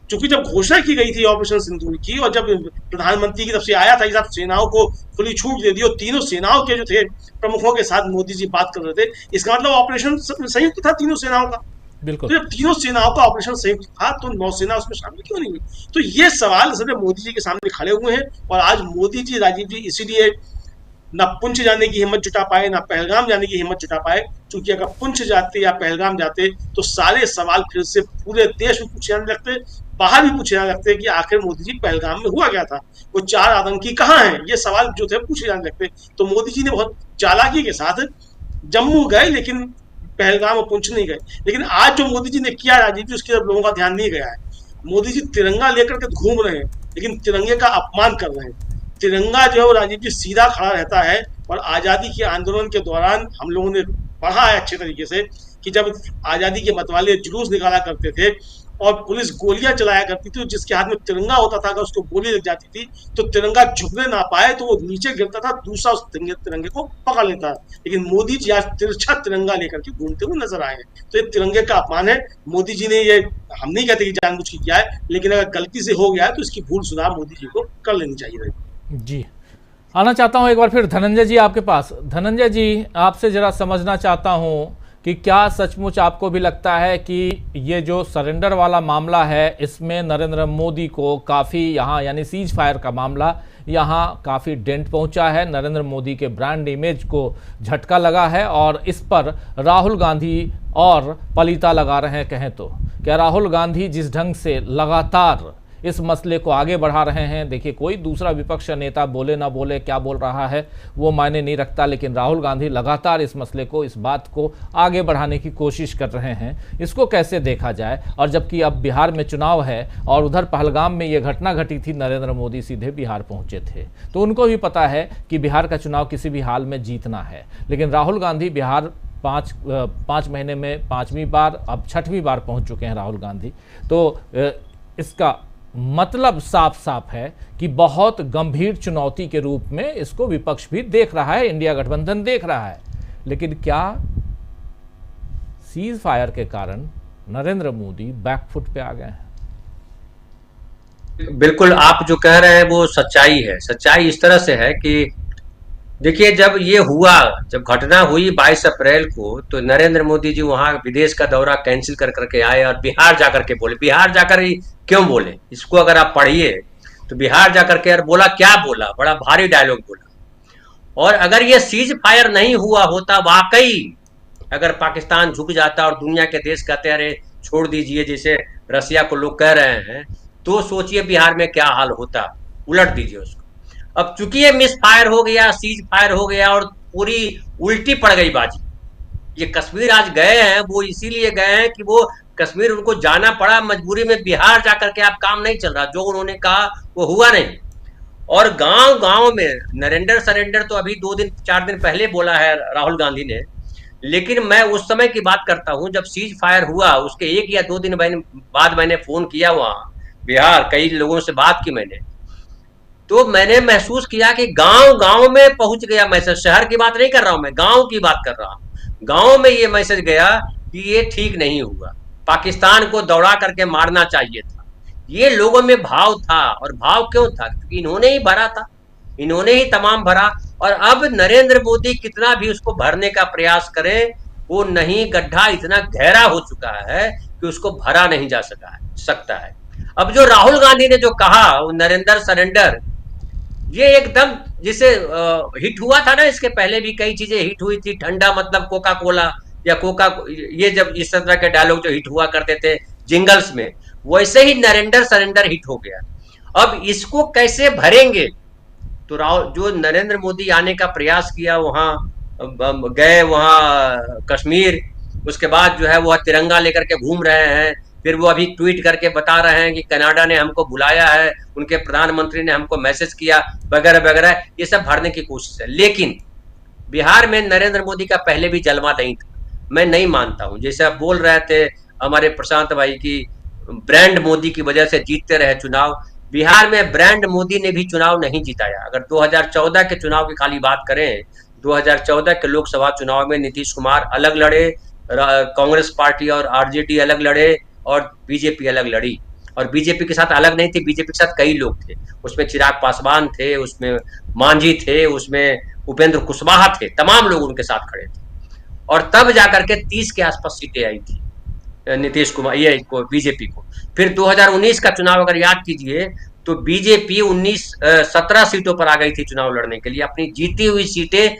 क्योंकि जब घोषणा की गई थी ऑपरेशन सिंदूर की, और जब प्रधानमंत्री की तरफ से आया था कि सेनाओं को खुली छूट दे दी, और तीनों सेनाओं के जो थे प्रमुखों के साथ मोदी जी बात कर रहे थे, इसका मतलब ऑपरेशन संयुक्त था तीनों सेनाओं का। बिल्कुल। तो जब तीनों सेनाओं का ऑपरेशन संयुक्त था तो नौसेना उसमें शामिल क्यों नहीं हुई? तो ये सवाल असल में मोदी जी के सामने खड़े हुए हैं, और आज मोदी जी राजीव जी इसीलिए ना पुंछ जाने की हिम्मत जुटा पाए, ना पहलगाम जाने की हिम्मत जुटा पाए, क्योंकि अगर पुंछ जाते या पहलगाम जाते तो सारे सवाल फिर से पूरे देश में पूछे जाने लगते, बाहर भी पूछे जाने लगते कि आखिर मोदी जी पहलगाम में हुआ क्या था, वो 4 आतंकी कहाँ हैं, ये सवाल जो थे पूछे जाने लगते। तो मोदी जी ने बहुत चालाकी के साथ जम्मू गए, लेकिन पहलगाम और पुंछ नहीं गए। लेकिन आज जो मोदी जी ने किया राजीव जी, उसकी तरफ लोगों का ध्यान नहीं गया है। मोदी जी तिरंगा लेकर के घूम रहे हैं, लेकिन तिरंगे का अपमान कर रहे हैं। तिरंगा जो है राजीव जी सीधा खड़ा रहता है, और आज़ादी के आंदोलन के दौरान हम लोगों ने पढ़ा है अच्छे तरीके से कि जब आज़ादी के मतवाले जुलूस निकाला करते थे और पुलिस गोलियां चलाया करती थी, जिसके हाथ में तिरंगा होता था अगर उसको गोली लग जाती थी तो तिरंगा झुकने ना पाए तो वो नीचे गिरता था, दूसरा उस तिरंगे को पकड़ लेता। लेकिन मोदी जी आज तिरछा तिरंगा लेकर के घूमते हुए नजर आए हैं, तो ये तिरंगे का अपमान है। मोदी जी ने ये, हम नहीं कहते कि जानबूझ के किया है, लेकिन अगर गलती से हो गया है तो इसकी भूल सुधार मोदी जी को कर लेनी चाहिए। जी, आना चाहता हूं एक बार फिर धनंजय जी आपके पास। धनंजय जी, आपसे जरा समझना चाहता हूं कि क्या सचमुच आपको भी लगता है कि ये जो सरेंडर वाला मामला है, इसमें नरेंद्र मोदी को काफ़ी यहाँ, यानी सीज फायर का मामला, यहाँ काफ़ी डेंट पहुँचा है, नरेंद्र मोदी के ब्रांड इमेज को झटका लगा है, और इस पर राहुल गांधी और पलीता लगा रहे हैं कहें तो? क्या राहुल गांधी जिस ढंग से लगातार इस मसले को आगे बढ़ा रहे हैं, देखिए कोई दूसरा विपक्ष नेता बोले ना बोले, क्या बोल रहा है वो मायने नहीं रखता, लेकिन राहुल गांधी लगातार इस मसले को, इस बात को आगे बढ़ाने की कोशिश कर रहे हैं, इसको कैसे देखा जाए? और जबकि अब बिहार में चुनाव है और उधर पहलगाम में ये घटना घटी थी, नरेंद्र मोदी सीधे बिहार पहुंचे थे, तो उनको भी पता है कि बिहार का चुनाव किसी भी हाल में जीतना है, लेकिन राहुल गांधी बिहार 5 महीने में 5वीं बार, अब 6वीं बार पहुंच चुके हैं राहुल गांधी। तो इसका मतलब साफ साफ है कि बहुत गंभीर चुनौती के रूप में इसको विपक्ष भी देख रहा है, इंडिया गठबंधन देख रहा है। लेकिन क्या सीज फायर के कारण नरेंद्र मोदी बैकफुट पे आ गए हैं? बिल्कुल, आप जो कह रहे हैं वो सच्चाई है। सच्चाई इस तरह से है कि देखिए, जब ये हुआ, जब घटना हुई 22 अप्रैल को, तो नरेंद्र मोदी जी वहां विदेश का दौरा कैंसिल कर करके आए और बिहार जाकर के बोले। बिहार जाकर ही क्यों बोले, इसको अगर आप पढ़िए तो बिहार जाकर के यार बोला, क्या बोला, बड़ा भारी डायलॉग बोला। और अगर ये सीज फायर नहीं हुआ होता, वाकई अगर पाकिस्तान झुक जाता और दुनिया के देश कहते अरे छोड़ दीजिए, जैसे रसिया को लोग कह रहे हैं, तो सोचिए बिहार में क्या हाल होता, उलट दीजिए उसको। अब चूंकि ये मिस फायर हो गया, सीज फायर हो गया और पूरी उल्टी पड़ गई बाजी। ये कश्मीर आज गए हैं, वो इसीलिए गए हैं कि वो कश्मीर उनको जाना पड़ा मजबूरी में, बिहार जाकर के आप काम नहीं चल रहा, जो उन्होंने कहा वो हुआ नहीं। और गांव गांव में नरेंद्र सरेंडर तो अभी 2-4 दिन पहले बोला है राहुल गांधी ने, लेकिन मैं उस समय की बात करता हूं जब सीज फायर हुआ, उसके 1 या 2 दिन बाद मैंने फोन किया वहां बिहार, कई लोगों से बात की मैंने, तो मैंने महसूस किया कि गांव गांव में पहुंच गया मैसेज। शहर की बात नहीं कर रहा हूं मैं, गांव की बात कर रहा हूं। गांव में ये मैसेज गया कि ये ठीक नहीं हुआ, पाकिस्तान को दौड़ा करके मारना चाहिए था। ये लोगों में भाव था, और भाव क्यों था? क्योंकि इन्होंने ही भरा था, इन्होंने ही तमाम भरा। और अब नरेंद्र मोदी कितना भी उसको भरने का प्रयास करें, वो नहीं, गड्ढा इतना गहरा हो चुका है कि उसको भरा नहीं जा सकता है। अब जो राहुल गांधी ने जो कहा नरेंद्र सरेंडर, ये एकदम जिसे हिट हुआ था ना, इसके पहले भी कई चीजें हिट हुई थी। ठंडा मतलब कोका कोला या कोका, ये जब इस तरह के डायलॉग जो हिट हुआ करते थे जिंगल्स में, वैसे ही नरेंद्र सरेंडर हिट हो गया। अब इसको कैसे भरेंगे? तो राहुल जो नरेंद्र मोदी आने का प्रयास किया, वहां गए, वहां कश्मीर, उसके बाद जो है वो तिरंगा लेकर के घूम रहे हैं। फिर वो अभी ट्वीट करके बता रहे हैं कि कनाडा ने हमको बुलाया है, उनके प्रधानमंत्री ने हमको मैसेज किया, वगैरह वगैरह। ये सब भरने की कोशिश है। लेकिन बिहार में नरेंद्र मोदी का पहले भी जलवा नहीं था, मैं नहीं मानता हूं। जैसे आप बोल रहे थे हमारे प्रशांत भाई की ब्रांड मोदी की वजह से जीतते रहे चुनाव, बिहार में ब्रांड मोदी ने भी चुनाव नहीं जिताया। अगर 2014 के चुनाव की खाली बात करें, 2014 के लोकसभा चुनाव में नीतीश कुमार अलग लड़े, कांग्रेस पार्टी और आरजेडी अलग लड़े, और बीजेपी अलग लड़ी। और बीजेपी के साथ अलग नहीं थी, बीजेपी के साथ कई लोग थे। उसमें चिराग पासवान थे, उसमें मांझी थे, उसमें उपेंद्र कुशवाहा थे, तमाम लोग उनके साथ खड़े थे। और तब जाकर के 30 के आसपास सीटें आई थी नीतीश कुमार ये को बीजेपी को। फिर 2019 का चुनाव अगर याद कीजिए तो बीजेपी 17 सीटों पर आ गई थी चुनाव लड़ने के लिए। अपनी जीती हुई सीटें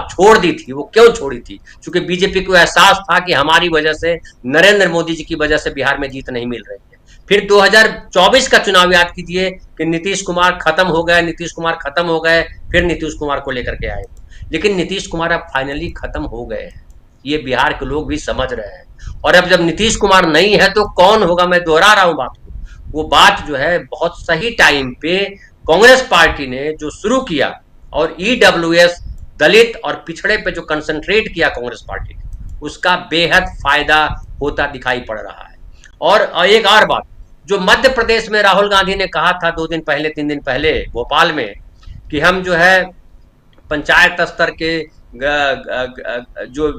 छोड़ दी थी। वो क्यों छोड़ी थी? क्योंकि बीजेपी को एहसास था कि हमारी वजह से, नरेंद्र मोदी जी की वजह से बिहार में जीत नहीं मिल रही है। फिर 2024 का चुनाव याद कीजिए कि नीतीश कुमार खत्म हो गए, नीतीश कुमार खत्म हो गए, फिर नीतीश कुमार को लेकर के आए। लेकिन नीतीश कुमार अब फाइनली खत्म हो गए हैं, ये बिहार के लोग भी समझ रहे हैं। और अब जब नीतीश कुमार नहीं है तो कौन होगा? मैं दोहरा रहा हूं बात को। वो बात जो है बहुत सही टाइम पे कांग्रेस पार्टी ने जो शुरू किया, और ईडब्ल्यूएस, दलित और पिछड़े पे जो कंसंट्रेट किया कांग्रेस पार्टी ने, उसका बेहद फायदा होता दिखाई पड़ रहा है। और एक और बात, जो मध्य प्रदेश में राहुल गांधी ने कहा था 2 दिन पहले 3 दिन पहले भोपाल में, कि हम जो है पंचायत स्तर के, जो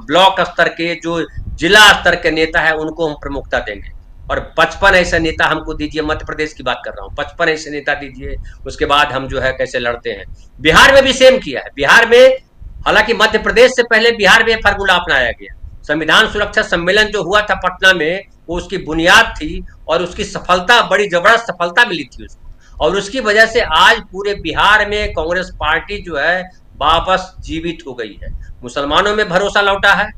ब्लॉक स्तर के, जो जिला स्तर के नेता है, उनको हम प्रमुखता देंगे। और 55 ऐसे नेता हमको दीजिए, मध्य प्रदेश की बात कर रहा हूँ, 55 ऐसे नेता दीजिए, उसके बाद हम जो है कैसे लड़ते हैं। बिहार में भी सेम किया है। बिहार में, हालांकि मध्य प्रदेश से पहले बिहार में फार्मूला अपनाया गया। संविधान सुरक्षा सम्मेलन जो हुआ था पटना में, वो उसकी बुनियाद थी, और उसकी सफलता, बड़ी जबरदस्त सफलता मिली थी उसको। और उसकी वजह से आज पूरे बिहार में कांग्रेस पार्टी जो है वापस जीवित हो गई है। मुसलमानों में भरोसा लौटा है,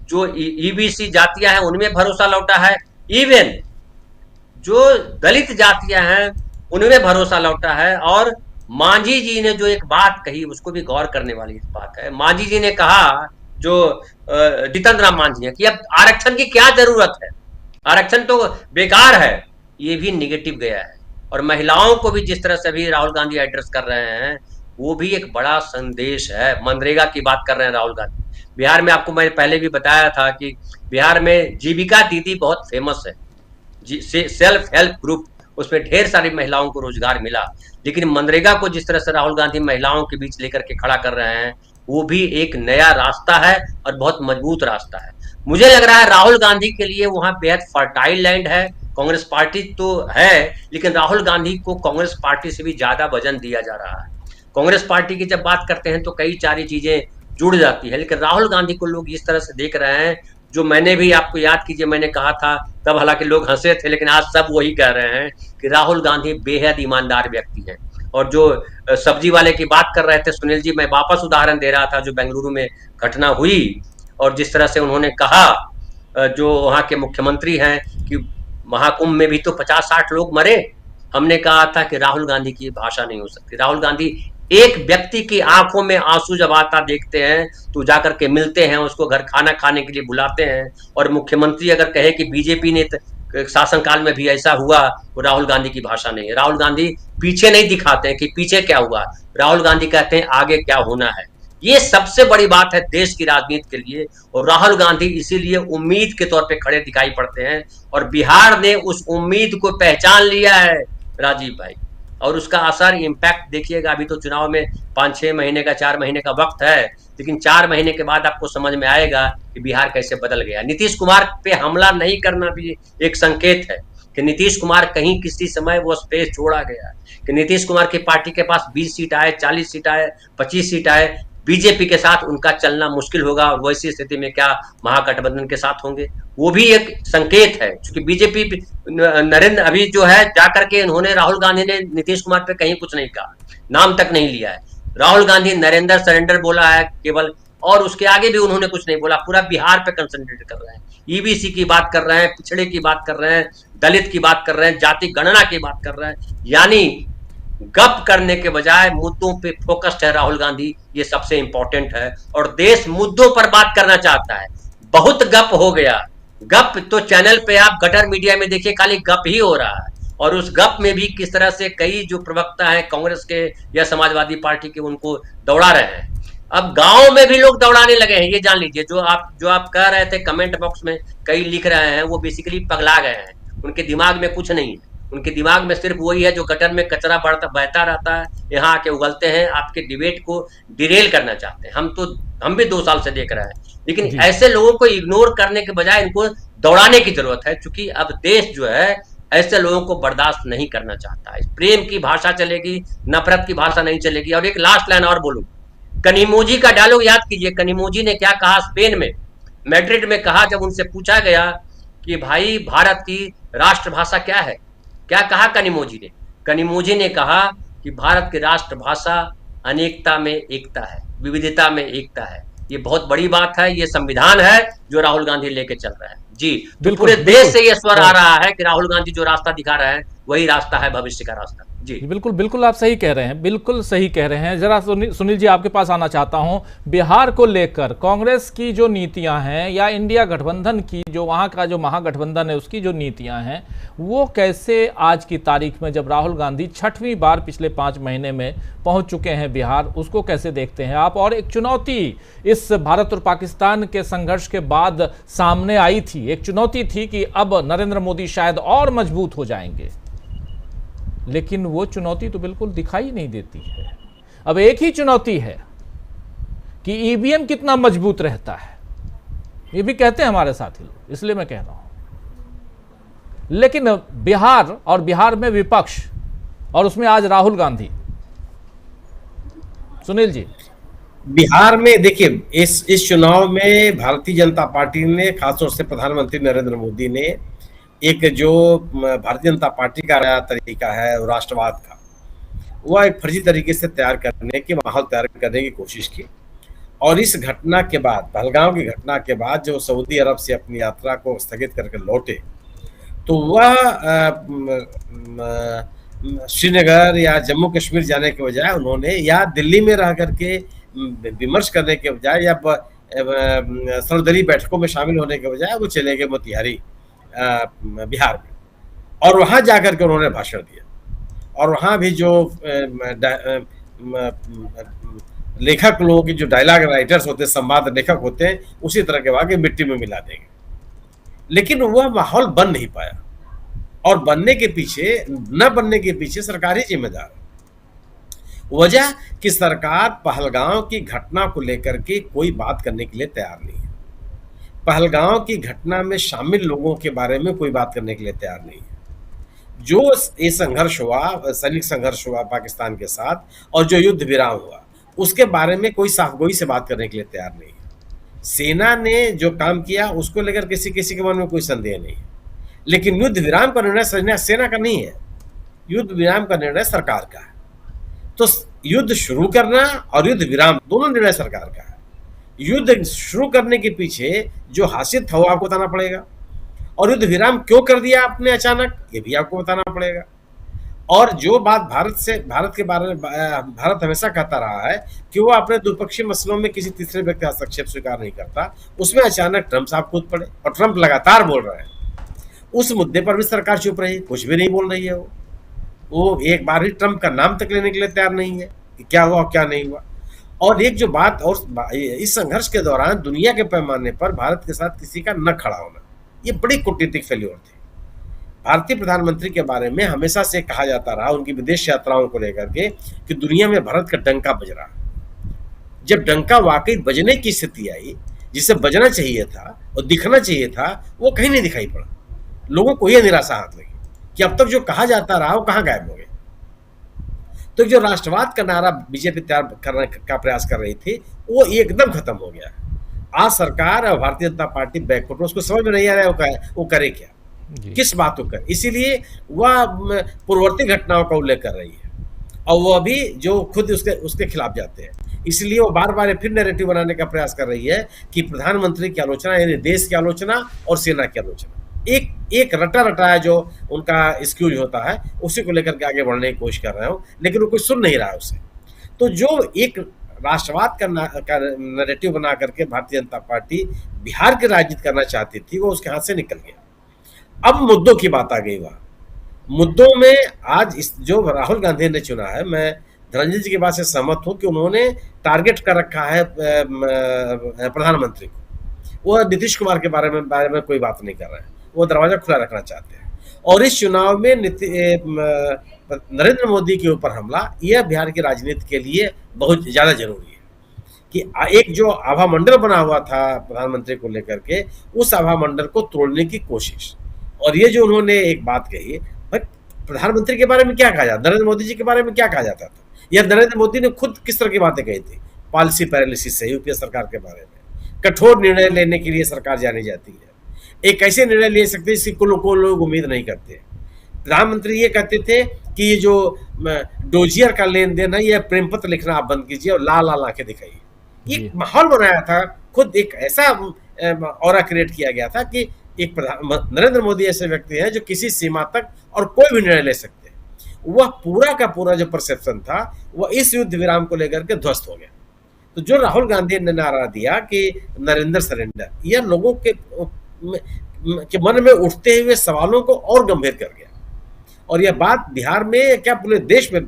जो ईबीसी जातियां हैं उनमें भरोसा लौटा है, इवन जो दलित जातियां हैं उनमें भरोसा लौटा है। और मांझी जी ने जो एक बात कही, उसको भी गौर करने वाली बात है। मांझी जी ने कहा, जो जितन राम मांझी है, कि अब आरक्षण की क्या जरूरत है, आरक्षण तो बेकार है। ये भी निगेटिव गया है। और महिलाओं को भी जिस तरह से भी राहुल गांधी एड्रेस कर रहे हैं, वो भी एक बड़ा संदेश है। मनरेगा की बात कर रहे हैं राहुल गांधी। बिहार में आपको मैंने पहले भी बताया था कि बिहार में जीविका दीदी बहुत फेमस है, सेल्फ हेल्प ग्रुप, उसमें ढेर सारी महिलाओं को रोजगार मिला। लेकिन मनरेगा को जिस तरह से राहुल गांधी महिलाओं के बीच लेकर के खड़ा कर रहे हैं, वो भी एक नया रास्ता है और बहुत मजबूत रास्ता है। मुझे लग रहा है राहुल गांधी के लिए वहां बेहद फर्टाइल लैंड है। कांग्रेस पार्टी तो है, लेकिन राहुल गांधी को कांग्रेस पार्टी से भी ज्यादा वजन दिया जा रहा है। कांग्रेस पार्टी की जब बात करते हैं तो कई सारी चीजें जुड़ जाती है, लेकिन राहुल गांधी को लोग इस तरह से देख रहे हैं, जो मैंने भी, आपको याद कीजिए, मैंने कहा था तब, हालांकि लोग हंसे थे, लेकिन आज सब वही कह रहे हैं कि राहुल गांधी बेहद ईमानदार व्यक्ति हैं। और जो सब्जी वाले की बात कर रहे थे सुनील जी, मैं वापस उदाहरण दे रहा था जो बेंगलुरु में घटना हुई, और जिस तरह से उन्होंने कहा, जो वहाँ के मुख्यमंत्री हैं, कि महाकुंभ में भी तो 50-60 लोग मरे। हमने कहा था कि राहुल गांधी की भाषा नहीं हो सकती। राहुल गांधी एक व्यक्ति की आंखों में आंसू जब आता देखते हैं तो जाकर के मिलते हैं, उसको घर खाना खाने के लिए बुलाते हैं। और मुख्यमंत्री अगर कहे कि बीजेपी ने शासनकाल में भी ऐसा हुआ, वो राहुल गांधी की भाषा नहीं है। राहुल गांधी पीछे नहीं दिखाते हैं कि पीछे क्या हुआ, राहुल गांधी कहते हैं आगे क्या होना है। ये सबसे बड़ी बात है देश की राजनीति के लिए, और राहुल गांधी इसीलिए उम्मीद के तौर पे खड़े दिखाई पड़ते हैं। और बिहार ने उस उम्मीद को पहचान लिया है राजीव भाई। और उसका असर इम्पैक्ट देखिएगा। अभी तो चुनाव में 5-6 महीने का 4 महीने का वक्त है, लेकिन 4 महीने के बाद आपको समझ में आएगा कि बिहार कैसे बदल गया। नीतीश कुमार पे हमला नहीं करना भी एक संकेत है कि नीतीश कुमार कहीं किसी समय वो स्पेस छोड़ा गया कि नीतीश कुमार की पार्टी के पास 20 सीट आए, 40 सीट आए, 25 सीट आए, बीजेपी के साथ उनका चलना मुश्किल होगा और वैसी स्थिति में क्या महागठबंधन के साथ होंगे, वो भी एक संकेत है। क्योंकि बीजेपी नरेंद्र अभी जो है जाकर के उन्होंने, राहुल गांधी ने नीतीश कुमार पे कहीं कुछ नहीं कहा, नाम तक नहीं लिया है। राहुल गांधी नरेंद्र सरेंडर बोला है केवल, और उसके आगे भी उन्होंने कुछ नहीं बोला, पूरा बिहार पे कंसंट्रेट कर रहे हैं। ईबीसी की बात कर रहे हैं, पिछड़े की बात कर रहे हैं, दलित की बात कर रहे हैं, जाति गणना की बात कर रहे हैं, यानी गप करने के बजाय मुद्दों पे फोकस्ड है राहुल गांधी। ये सबसे इंपॉर्टेंट है और देश मुद्दों पर बात करना चाहता है। बहुत गप हो गया, गप तो चैनल पे आप गटर मीडिया में देखिए खाली गप ही हो रहा है, और उस गप में भी किस तरह से कई जो प्रवक्ता हैं कांग्रेस के या समाजवादी पार्टी के, उनको दौड़ा रहे हैं। अब गांव में भी लोग दौड़ाने लगे हैं, ये जान लीजिए। जो आप कह रहे थे कमेंट बॉक्स में कई लिख रहे हैं, वो बेसिकली पगला गए हैं, उनके दिमाग में कुछ नहीं है। उनके दिमाग में सिर्फ वही है जो गटर में कचरा बहता रहता है, यहाँ आके उगलते हैं, आपके डिबेट को डिरेल करना चाहते हैं। हम भी 2 साल से देख रहे हैं, लेकिन ऐसे लोगों को इग्नोर करने के बजाय इनको दौड़ाने की जरूरत है, क्योंकि अब देश जो है ऐसे लोगों को बर्दाश्त नहीं करना चाहता है। प्रेम की भाषा चलेगी, नफरत की भाषा नहीं चलेगी। और एक लास्ट लाइन और बोलूं, कनिमोजी का डायलॉग याद कीजिए। कनिमोजी ने क्या कहा स्पेन में, मैड्रिड में कहा, जब उनसे पूछा गया कि भाई भारत की राष्ट्रभाषा क्या है, क्या कहा कनिमोजी ने? कनिमोजी ने कहा कि भारत की राष्ट्रभाषा अनेकता में एकता है, विविधता में एकता है। ये बहुत बड़ी बात है, ये संविधान है जो राहुल गांधी लेके चल रहा है। जी, तो पूरे देश से ये स्वर आ रहा है कि राहुल गांधी जो रास्ता दिखा रहे हैं वही रास्ता है भविष्य का रास्ता। जी बिल्कुल बिल्कुल, आप सही कह रहे हैं, बिल्कुल सही कह रहे हैं। जरा सुनील जी आपके पास आना चाहता हूं। बिहार को लेकर कांग्रेस की जो नीतियां हैं या इंडिया गठबंधन की जो वहां का जो महागठबंधन है उसकी जो नीतियां हैं, वो कैसे आज की तारीख में जब राहुल गांधी 6वीं बार पिछले 5 महीने में पहुंच चुके हैं बिहार, उसको कैसे देखते हैं आप? और एक चुनौती इस भारत और पाकिस्तान के संघर्ष के बाद सामने आई थी, एक चुनौती थी कि अब नरेंद्र मोदी शायद और मजबूत हो जाएंगे, लेकिन वो चुनौती तो बिल्कुल दिखाई नहीं देती है। अब एक ही चुनौती है कि ईवीएम कितना मजबूत रहता है, ये भी कहते हैं हमारे साथी लोग, इसलिए मैं कह रहा हूं। लेकिन बिहार और बिहार में विपक्ष और उसमें आज राहुल गांधी। सुनील जी, बिहार में देखिए, इस चुनाव में भारतीय जनता पार्टी ने, खासतौर से प्रधानमंत्री नरेंद्र मोदी ने, एक जो भारतीय जनता पार्टी का तरीका है राष्ट्रवाद का, वह एक फर्जी तरीके से तैयार करने की, माहौल तैयार करने की कोशिश की। और इस घटना के बाद, पहलगाम की घटना के बाद, जो सऊदी अरब से अपनी यात्रा को स्थगित करके लौटे, तो वह श्रीनगर या जम्मू कश्मीर जाने के बजाय उन्होंने, या दिल्ली में रह करके विमर्श करने के बजाय, या सर्वदलीय बैठकों में शामिल होने के बजाय वो चले गए मोतिहारी बिहार में, और वहां जाकर के उन्होंने भाषण दिया। और वहां भी जो लेखक लोगों की, जो डायलॉग राइटर्स होते हैं, संवाद लेखक होते हैं, उसी तरह के वाक्य मिट्टी में मिला देंगे। लेकिन वह माहौल बन नहीं पाया, और बनने के पीछे, न बनने के पीछे सरकार ही जिम्मेदार है। वजह कि सरकार पहलगाम की घटना को लेकर के कोई बात करने के लिए तैयार नहीं है। पहलगाम की घटना में शामिल लोगों के बारे में कोई बात करने के लिए तैयार नहीं है। जो ये संघर्ष हुआ, सैनिक संघर्ष हुआ पाकिस्तान के साथ, और जो युद्ध विराम हुआ, उसके बारे में कोई साफगोई से बात करने के लिए तैयार नहीं है। सेना ने जो काम किया उसको लेकर किसी के मन में कोई संदेह नहीं है, लेकिन युद्ध विराम का निर्णय सेना का नहीं है, युद्ध विराम का निर्णय सरकार का है। तो युद्ध शुरू करना और युद्ध विराम दोनों निर्णय सरकार का है। युद्ध शुरू करने के पीछे जो हासिल था वो आपको बताना पड़ेगा, और युद्ध विराम क्यों कर दिया आपने अचानक, ये भी आपको बताना पड़ेगा। और जो बात भारत के बारे में भारत हमेशा कहता रहा है कि वो अपने द्विपक्षीय मसलों में किसी तीसरे व्यक्ति हस्तक्षेप स्वीकार नहीं करता, उसमें अचानक ट्रंप साहब कूद पड़े, और ट्रंप लगातार बोल रहे हैं। उस मुद्दे पर भी सरकार चुप रही, कुछ भी नहीं बोल रही है। वो एक बार भी ट्रंप का नाम तक लेने के लिए तैयार नहीं है कि क्या हुआ और क्या नहीं हुआ। और एक जो बात, और इस संघर्ष के दौरान दुनिया के पैमाने पर भारत के साथ किसी का न खड़ा होना, ये बड़ी कूटनीतिक फेल्योर थी। भारतीय प्रधानमंत्री के बारे में हमेशा से कहा जाता रहा, उनकी विदेश यात्राओं को लेकर के, कि दुनिया में भारत का डंका बज रहा। जब डंका वाकई बजने की स्थिति आई, जिसे बजना चाहिए था और दिखना चाहिए था, वो कहीं नहीं दिखाई पड़ा। लोगों को यह निराशा हाथ लगी कि अब तक जो कहा जाता रहा वो कहाँ गायब हो गया। तो जो राष्ट्रवाद का नारा बीजेपी तैयार करने का प्रयास कर रही थी, वो एकदम खत्म हो गया। आज सरकार और भारतीय जनता पार्टी बैकफुट, उसको समझ में नहीं आ रहा है वो करे क्या, किस बात को करे। इसीलिए वह पूर्ववर्ती घटनाओं का उल्लेख कर रही है और वो अभी जो खुद उसके खिलाफ जाते हैं। इसलिए वो बार बार फिर नैरेटिव बनाने का प्रयास कर रही है कि प्रधानमंत्री की आलोचना यानी देश की आलोचना और सेना की आलोचना, एक रटा रटाया जो उनका एक्सक्यूज होता है, उसी को लेकर के आगे बढ़ने की कोशिश कर रहे हो, लेकिन वो कोई सुन नहीं रहा है उसे। तो जो एक राष्ट्रवाद का नैरेटिव बना करके भारतीय जनता पार्टी बिहार की राजनीति करना चाहती थी, वो उसके हाथ से निकल गया। अब मुद्दों की बात आ गई। वहाँ मुद्दों में आज जो राहुल गांधी ने चुना है, मैं धनंजय जी की बात से सहमत हूं कि उन्होंने टारगेट कर रखा है प्रधानमंत्री को। वो नीतीश कुमार के बारे में कोई बात नहीं कर रहे हैं, वो दरवाजा खुला रखना चाहते हैं। और इस चुनाव में नरेंद्र मोदी के ऊपर हमला, यह बिहार की राजनीति के लिए बहुत ज़्यादा जरूरी है कि एक जो आभा मंडल बना हुआ था प्रधानमंत्री को लेकर के, उस आभा मंडल को तोड़ने की कोशिश। और ये जो उन्होंने एक बात कही, भाई प्रधानमंत्री के बारे में क्या कहा जाता, नरेंद्र मोदी जी के बारे में क्या कहा जाता था, या नरेंद्र मोदी ने खुद किस तरह की बातें कही थी। पॉलिसी पैरालिसिस से यूपीए सरकार के बारे में, कठोर निर्णय लेने के लिए सरकार जानी जाती है, एक ऐसे निर्णय ले सकते हैं जिसकी लोग उम्मीद नहीं करते। प्रधानमंत्री ये कहते थे कि ये जो डोजियर का लेन देन है, ये प्रेम पत्र लिखना आप बंद कीजिए और लाल लाल आंखें दिखाइए। एक माहौल बनाया था, खुद एक ऐसा ऑरा क्रिएट किया गया था कि एक नरेंद्र मोदी ऐसे व्यक्ति हैं जो किसी सीमा तक और कोई भी निर्णय ले सकते हैं। वह पूरा का पूरा जो परसेप्शन था, वह इस युद्ध विराम को लेकर के ध्वस्त हो गया। तो जो राहुल गांधी ने नारा दिया कि नरेंद्र सरेंडर, यह लोगों के मन में उठते हुए सवालों को और गंभीर कर गया। और यह बात बिहार में क्या पूरे देश में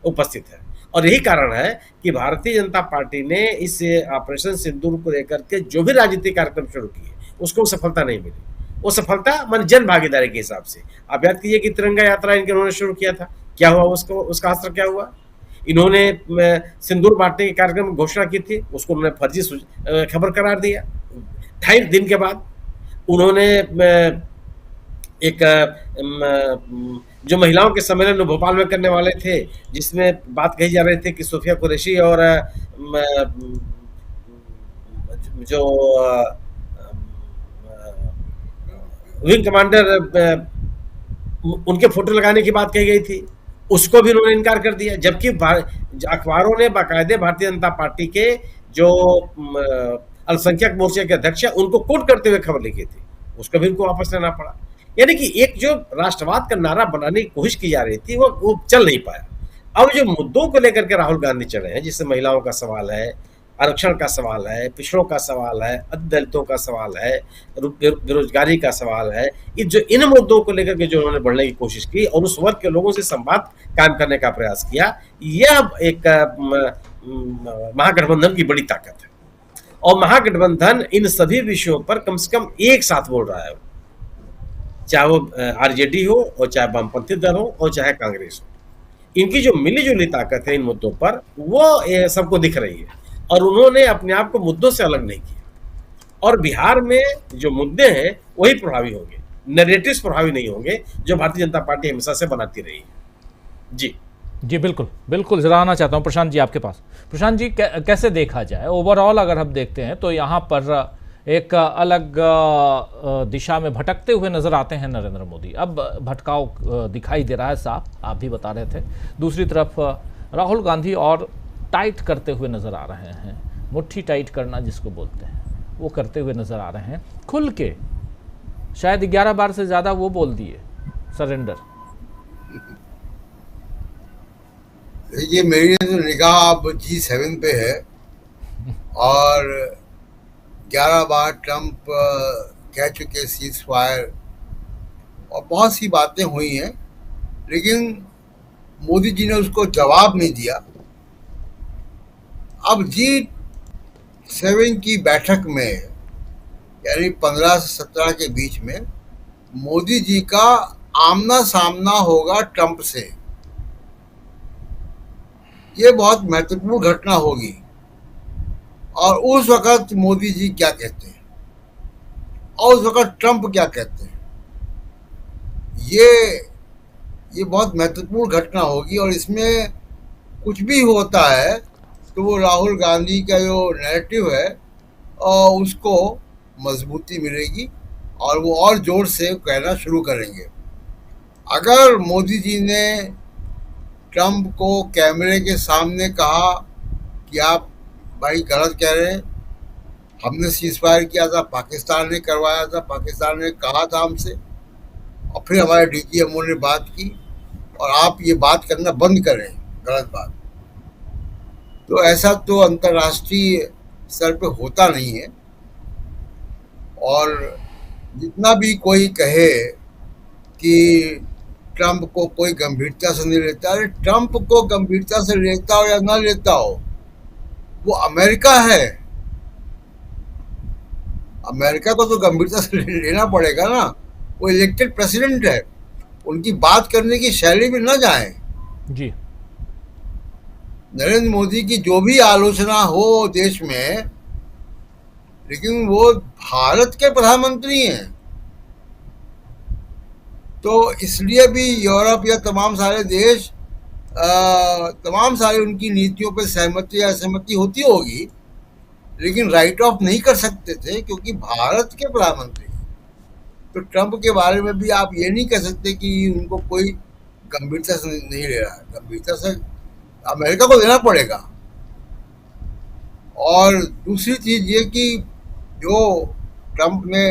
उपस्थित है। और यही कारण है कि भारतीय जनता पार्टी ने इस ऑपरेशन सिंदूर को लेकर के जो भी राजनीतिक कार्यक्रम शुरू किए, उसको सफलता नहीं मिली। वो सफलता मन जन भागीदारी के हिसाब से। आप याद कीजिए कि तिरंगा यात्रा इन्होंने शुरू किया था, क्या हुआ उसका असर क्या हुआ। इन्होंने सिंदूर बांटने के कार्यक्रम की घोषणा की थी, उसको उन्होंने फर्जी खबर करार दिया। 28 दिन के बाद उन्होंने एक जो महिलाओं के सम्मेलन भोपाल में करने वाले थे, जिसमें बात कही जा रही थी कि सोफिया कुरैशी और जो विंग कमांडर, उनके फोटो लगाने की बात कही गई थी, उसको भी उन्होंने इनकार कर दिया। जबकि अखबारों ने बाकायदे भारतीय जनता पार्टी के जो अल्पसंख्यक मोर्चे के अध्यक्ष है, उनको कोट करते हुए खबर लिखी थी, उसको भी उनको वापस लेना पड़ा। यानी कि एक जो राष्ट्रवाद का नारा बनाने की कोशिश की जा रही थी, वो चल नहीं पाया। अब जो मुद्दों को लेकर के राहुल गांधी चले हैं, जिससे महिलाओं का सवाल है, आरक्षण का सवाल है, पिछड़ों का सवाल है, दलितों का सवाल है, बेरोजगारी का सवाल है, जो इन मुद्दों को लेकर के जो उन्होंने बढ़ने की कोशिश की और उस वर्ग के लोगों से संवाद कायम करने का प्रयास किया, यह एक महागठबंधन की बड़ी ताकत है। और महागठबंधन इन सभी विषयों पर कम से कम एक साथ बोल रहा है, चाहे वो आरजेडी हो और चाहे वामपंथी दल हो और चाहे कांग्रेस हो। इनकी जो मिली जुली ताकत है इन मुद्दों पर, वो सबको दिख रही है और उन्होंने अपने आप को मुद्दों से अलग नहीं किया। और बिहार में जो मुद्दे हैं वही प्रभावी होंगे, नैरेटिव्स प्रभावी नहीं होंगे, जो भारतीय जनता पार्टी हमेशा से बनाती रही है। जी बिल्कुल बिल्कुल, जरा आना चाहता हूँ प्रशांत जी आपके पास। प्रशांत जी, कैसे देखा जाए ओवरऑल अगर हम देखते हैं तो यहाँ पर एक अलग दिशा में भटकते हुए नजर आते हैं नरेंद्र मोदी। अब भटकाव दिखाई दे रहा है साफ, आप भी बता रहे थे। दूसरी तरफ राहुल गांधी और टाइट करते हुए नजर आ रहे हैं, मुट्ठी टाइट करना जिसको बोलते हैं, वो करते हुए नजर आ रहे हैं खुल के। शायद 11 बार से ज्यादा वो बोल दिए सरेंडर। ये मेरी निगाह अब G7 पे है और 11 बार ट्रंप कह चुके सीज फायर और बहुत सी बातें हुई हैं, लेकिन मोदी जी ने उसको जवाब नहीं दिया। अब G7 की बैठक में यानी 15 से 17 के बीच में मोदी जी का आमना सामना होगा ट्रंप से। ये बहुत महत्वपूर्ण घटना होगी। और उस वक्त मोदी जी क्या कहते हैं और उस वक्त ट्रंप क्या कहते हैं, ये बहुत महत्वपूर्ण घटना होगी। और इसमें कुछ भी होता है तो वो राहुल गांधी का जो नैरेटिव है उसको मजबूती मिलेगी और वो और जोर से कहना शुरू करेंगे। अगर मोदी जी ने ट्रंप को कैमरे के सामने कहा कि आप भाई गलत कह रहे हैं, हमने सीजफायर किया था, पाकिस्तान ने करवाया था, पाकिस्तान ने कहा था हमसे, और फिर हमारे डीजीएमओ ने बात की और आप ये बात करना बंद करें, गलत बात, तो ऐसा तो अंतर्राष्ट्रीय स्तर पे होता नहीं है। और जितना भी कोई कहे कि ट्रंप को कोई गंभीरता से नहीं लेता, अरे ट्रंप को गंभीरता से लेता हो या ना लेता हो, वो अमेरिका है। अमेरिका को तो गंभीरता से लेना पड़ेगा ना, वो इलेक्टेड प्रेसिडेंट है, उनकी बात करने की शैली में न जाए। जी, नरेंद्र मोदी की जो भी आलोचना हो देश में, लेकिन वो भारत के प्रधानमंत्री हैं, तो इसलिए भी यूरोप या तमाम सारे देश तमाम सारी उनकी नीतियों पर सहमति या असहमति होती होगी, लेकिन राइट ऑफ नहीं कर सकते थे क्योंकि भारत के प्रधानमंत्री। तो ट्रंप के बारे में भी आप ये नहीं कह सकते कि उनको कोई गंभीरता से नहीं ले रहा है, गंभीरता से अमेरिका को लेना पड़ेगा। और दूसरी चीज ये कि जो ट्रंप ने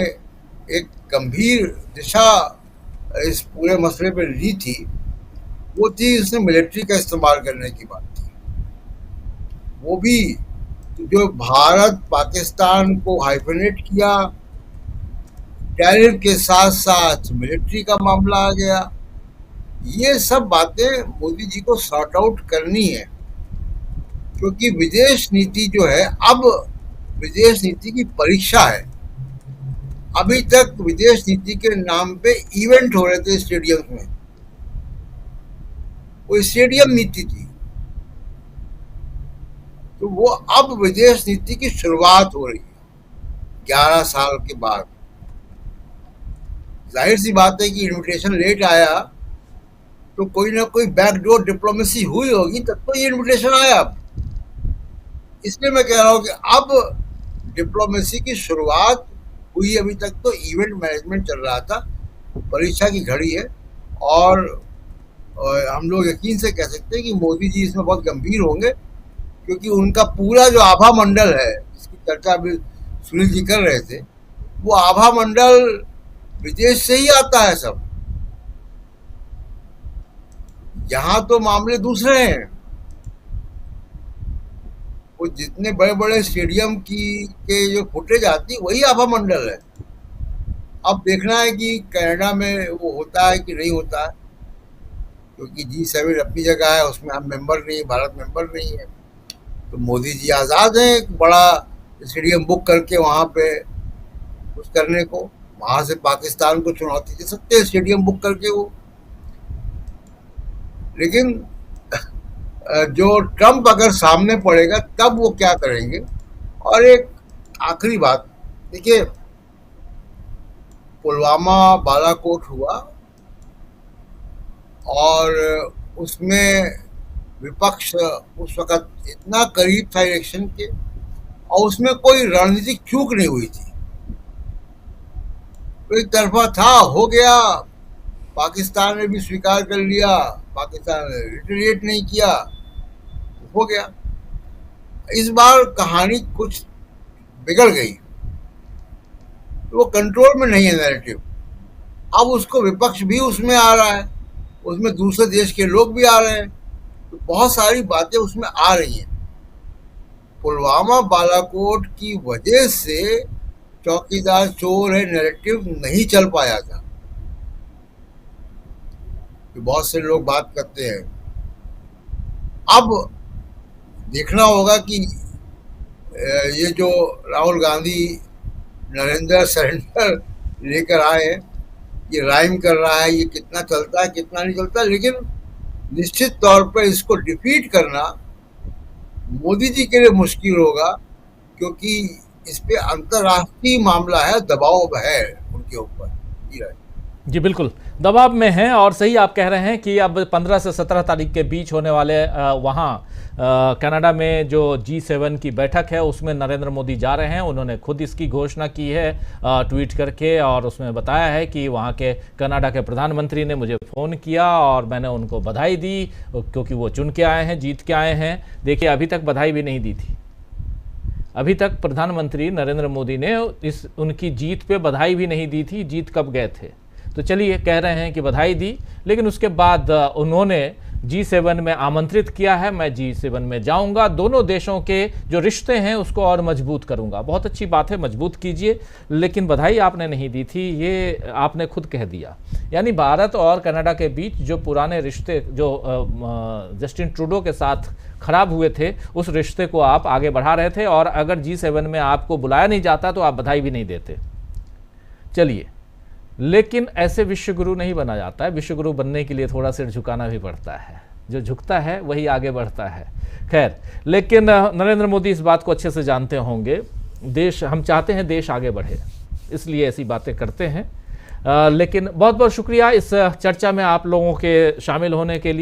एक गंभीर दिशा इस पूरे मसले पर ली थी, वो थी उसने मिलिट्री का इस्तेमाल करने की बात थी। वो भी जो भारत पाकिस्तान को हाइफेनेट किया, टैरिफ के साथ साथ मिलिट्री का मामला आ गया, ये सब बातें मोदी जी को सॉर्ट आउट करनी है। क्योंकि विदेश नीति जो है, अब विदेश नीति की परीक्षा है। अभी तक विदेश नीति के नाम पे इवेंट हो रहे थे स्टेडियम में, वो स्टेडियम नीति थी। तो वो अब विदेश नीति की शुरुआत हो रही है 11 साल के बाद। जाहिर सी बात है कि इनविटेशन लेट आया तो कोई ना कोई बैकडोर डिप्लोमेसी हुई होगी, तब तो ये इनविटेशन आया। इसलिए मैं कह रहा हूँ कि अब डिप्लोमेसी की शुरुआत हुई। अभी तक तो इवेंट मैनेजमेंट चल रहा था, परीक्षा की घड़ी है। और हम लोग यकीन से कह सकते हैं कि मोदी जी इसमें बहुत गंभीर होंगे, क्योंकि उनका पूरा जो आभा मंडल है, जिसकी चर्चा अभी सुनील जी कर रहे थे, वो आभा मंडल विदेश से ही आता है सब। यहाँ तो मामले दूसरे हैं। वो जितने बड़े बड़े स्टेडियम के जो फुटेज आती है, वही आभा मंडल है। अब देखना है कि कनाडा में वो होता है कि नहीं होता है, क्योंकि G7 अपनी जगह है, उसमें हम मेंबर नहीं, भारत मेंबर नहीं है। तो मोदी जी आज़ाद हैं एक बड़ा स्टेडियम बुक करके वहाँ पे कुछ करने को, वहाँ से पाकिस्तान को चुनौती दे सकते हैं स्टेडियम बुक करके वो। लेकिन जो ट्रंप अगर सामने पड़ेगा तब वो क्या करेंगे। और एक आखिरी बात, देखिए पुलवामा बालाकोट हुआ और उसमें विपक्ष उस वक़्त इतना करीब था इलेक्शन के, और उसमें कोई रणनीतिक चूक नहीं हुई थी। तो एक तरफा था, हो गया, पाकिस्तान ने भी स्वीकार कर लिया, पाकिस्तान ने रिटेलिएट नहीं किया, हो गया। इस बार कहानी कुछ बिगड़ गई, तो वो कंट्रोल में नहीं है नैरेटिव। अब उसको विपक्ष भी उसमें आ रहा है, उसमें दूसरे देश के लोग भी आ रहे हैं, तो बहुत सारी बातें उसमें आ रही हैं। पुलवामा बालाकोट की वजह से चौकीदार चोर है नैरेटिव नहीं चल पाया था। तो बहुत से लोग बात करते हैं। अब देखना होगा कि ये जो राहुल गांधी नरेंद्र सरेंडर लेकर आए हैं, ये राइम कर रहा है, ये कितना चलता है कितना नहीं चलता, लेकिन निश्चित तौर पर इसको डिफीट करना मोदी जी के लिए मुश्किल होगा, क्योंकि इस पे अंतर्राष्ट्रीय मामला है, दबाव है उनके ऊपर। जी बिल्कुल दबाव में हैं। और सही आप कह रहे हैं कि अब 15 से 17 तारीख के बीच होने वाले वहाँ कनाडा में जो G7 की बैठक है उसमें नरेंद्र मोदी जा रहे हैं। उन्होंने खुद इसकी घोषणा की है ट्वीट करके, और उसमें बताया है कि वहाँ के कनाडा के प्रधानमंत्री ने मुझे फ़ोन किया और मैंने उनको बधाई दी, क्योंकि वो चुन के आए हैं, जीत के आए हैं। देखिए अभी तक बधाई भी नहीं दी थी, अभी तक प्रधानमंत्री नरेंद्र मोदी ने इस उनकी जीत पे बधाई भी नहीं दी थी। जीत कब गए थे? तो चलिए कह रहे हैं कि बधाई दी, लेकिन उसके बाद उन्होंने G7 में आमंत्रित किया है, मैं G7 में जाऊंगा, दोनों देशों के जो रिश्ते हैं उसको और मजबूत करूंगा। बहुत अच्छी बात है, मजबूत कीजिए, लेकिन बधाई आपने नहीं दी थी, ये आपने खुद कह दिया। यानी भारत और कनाडा के बीच जो पुराने रिश्ते जो जस्टिन ट्रूडो के साथ खराब हुए थे, उस रिश्ते को आप आगे बढ़ा रहे थे, और अगर G7 में आपको बुलाया नहीं जाता तो आप बधाई भी नहीं देते। चलिए, लेकिन ऐसे विश्वगुरु नहीं बना जाता है। विश्वगुरु बनने के लिए थोड़ा सिर झुकाना भी पड़ता है, जो झुकता है वही आगे बढ़ता है। खैर, लेकिन नरेंद्र मोदी इस बात को अच्छे से जानते होंगे, देश, हम चाहते हैं देश आगे बढ़े, इसलिए ऐसी बातें करते हैं। लेकिन बहुत बहुत शुक्रिया इस चर्चा में आप लोगों के शामिल होने के लिए।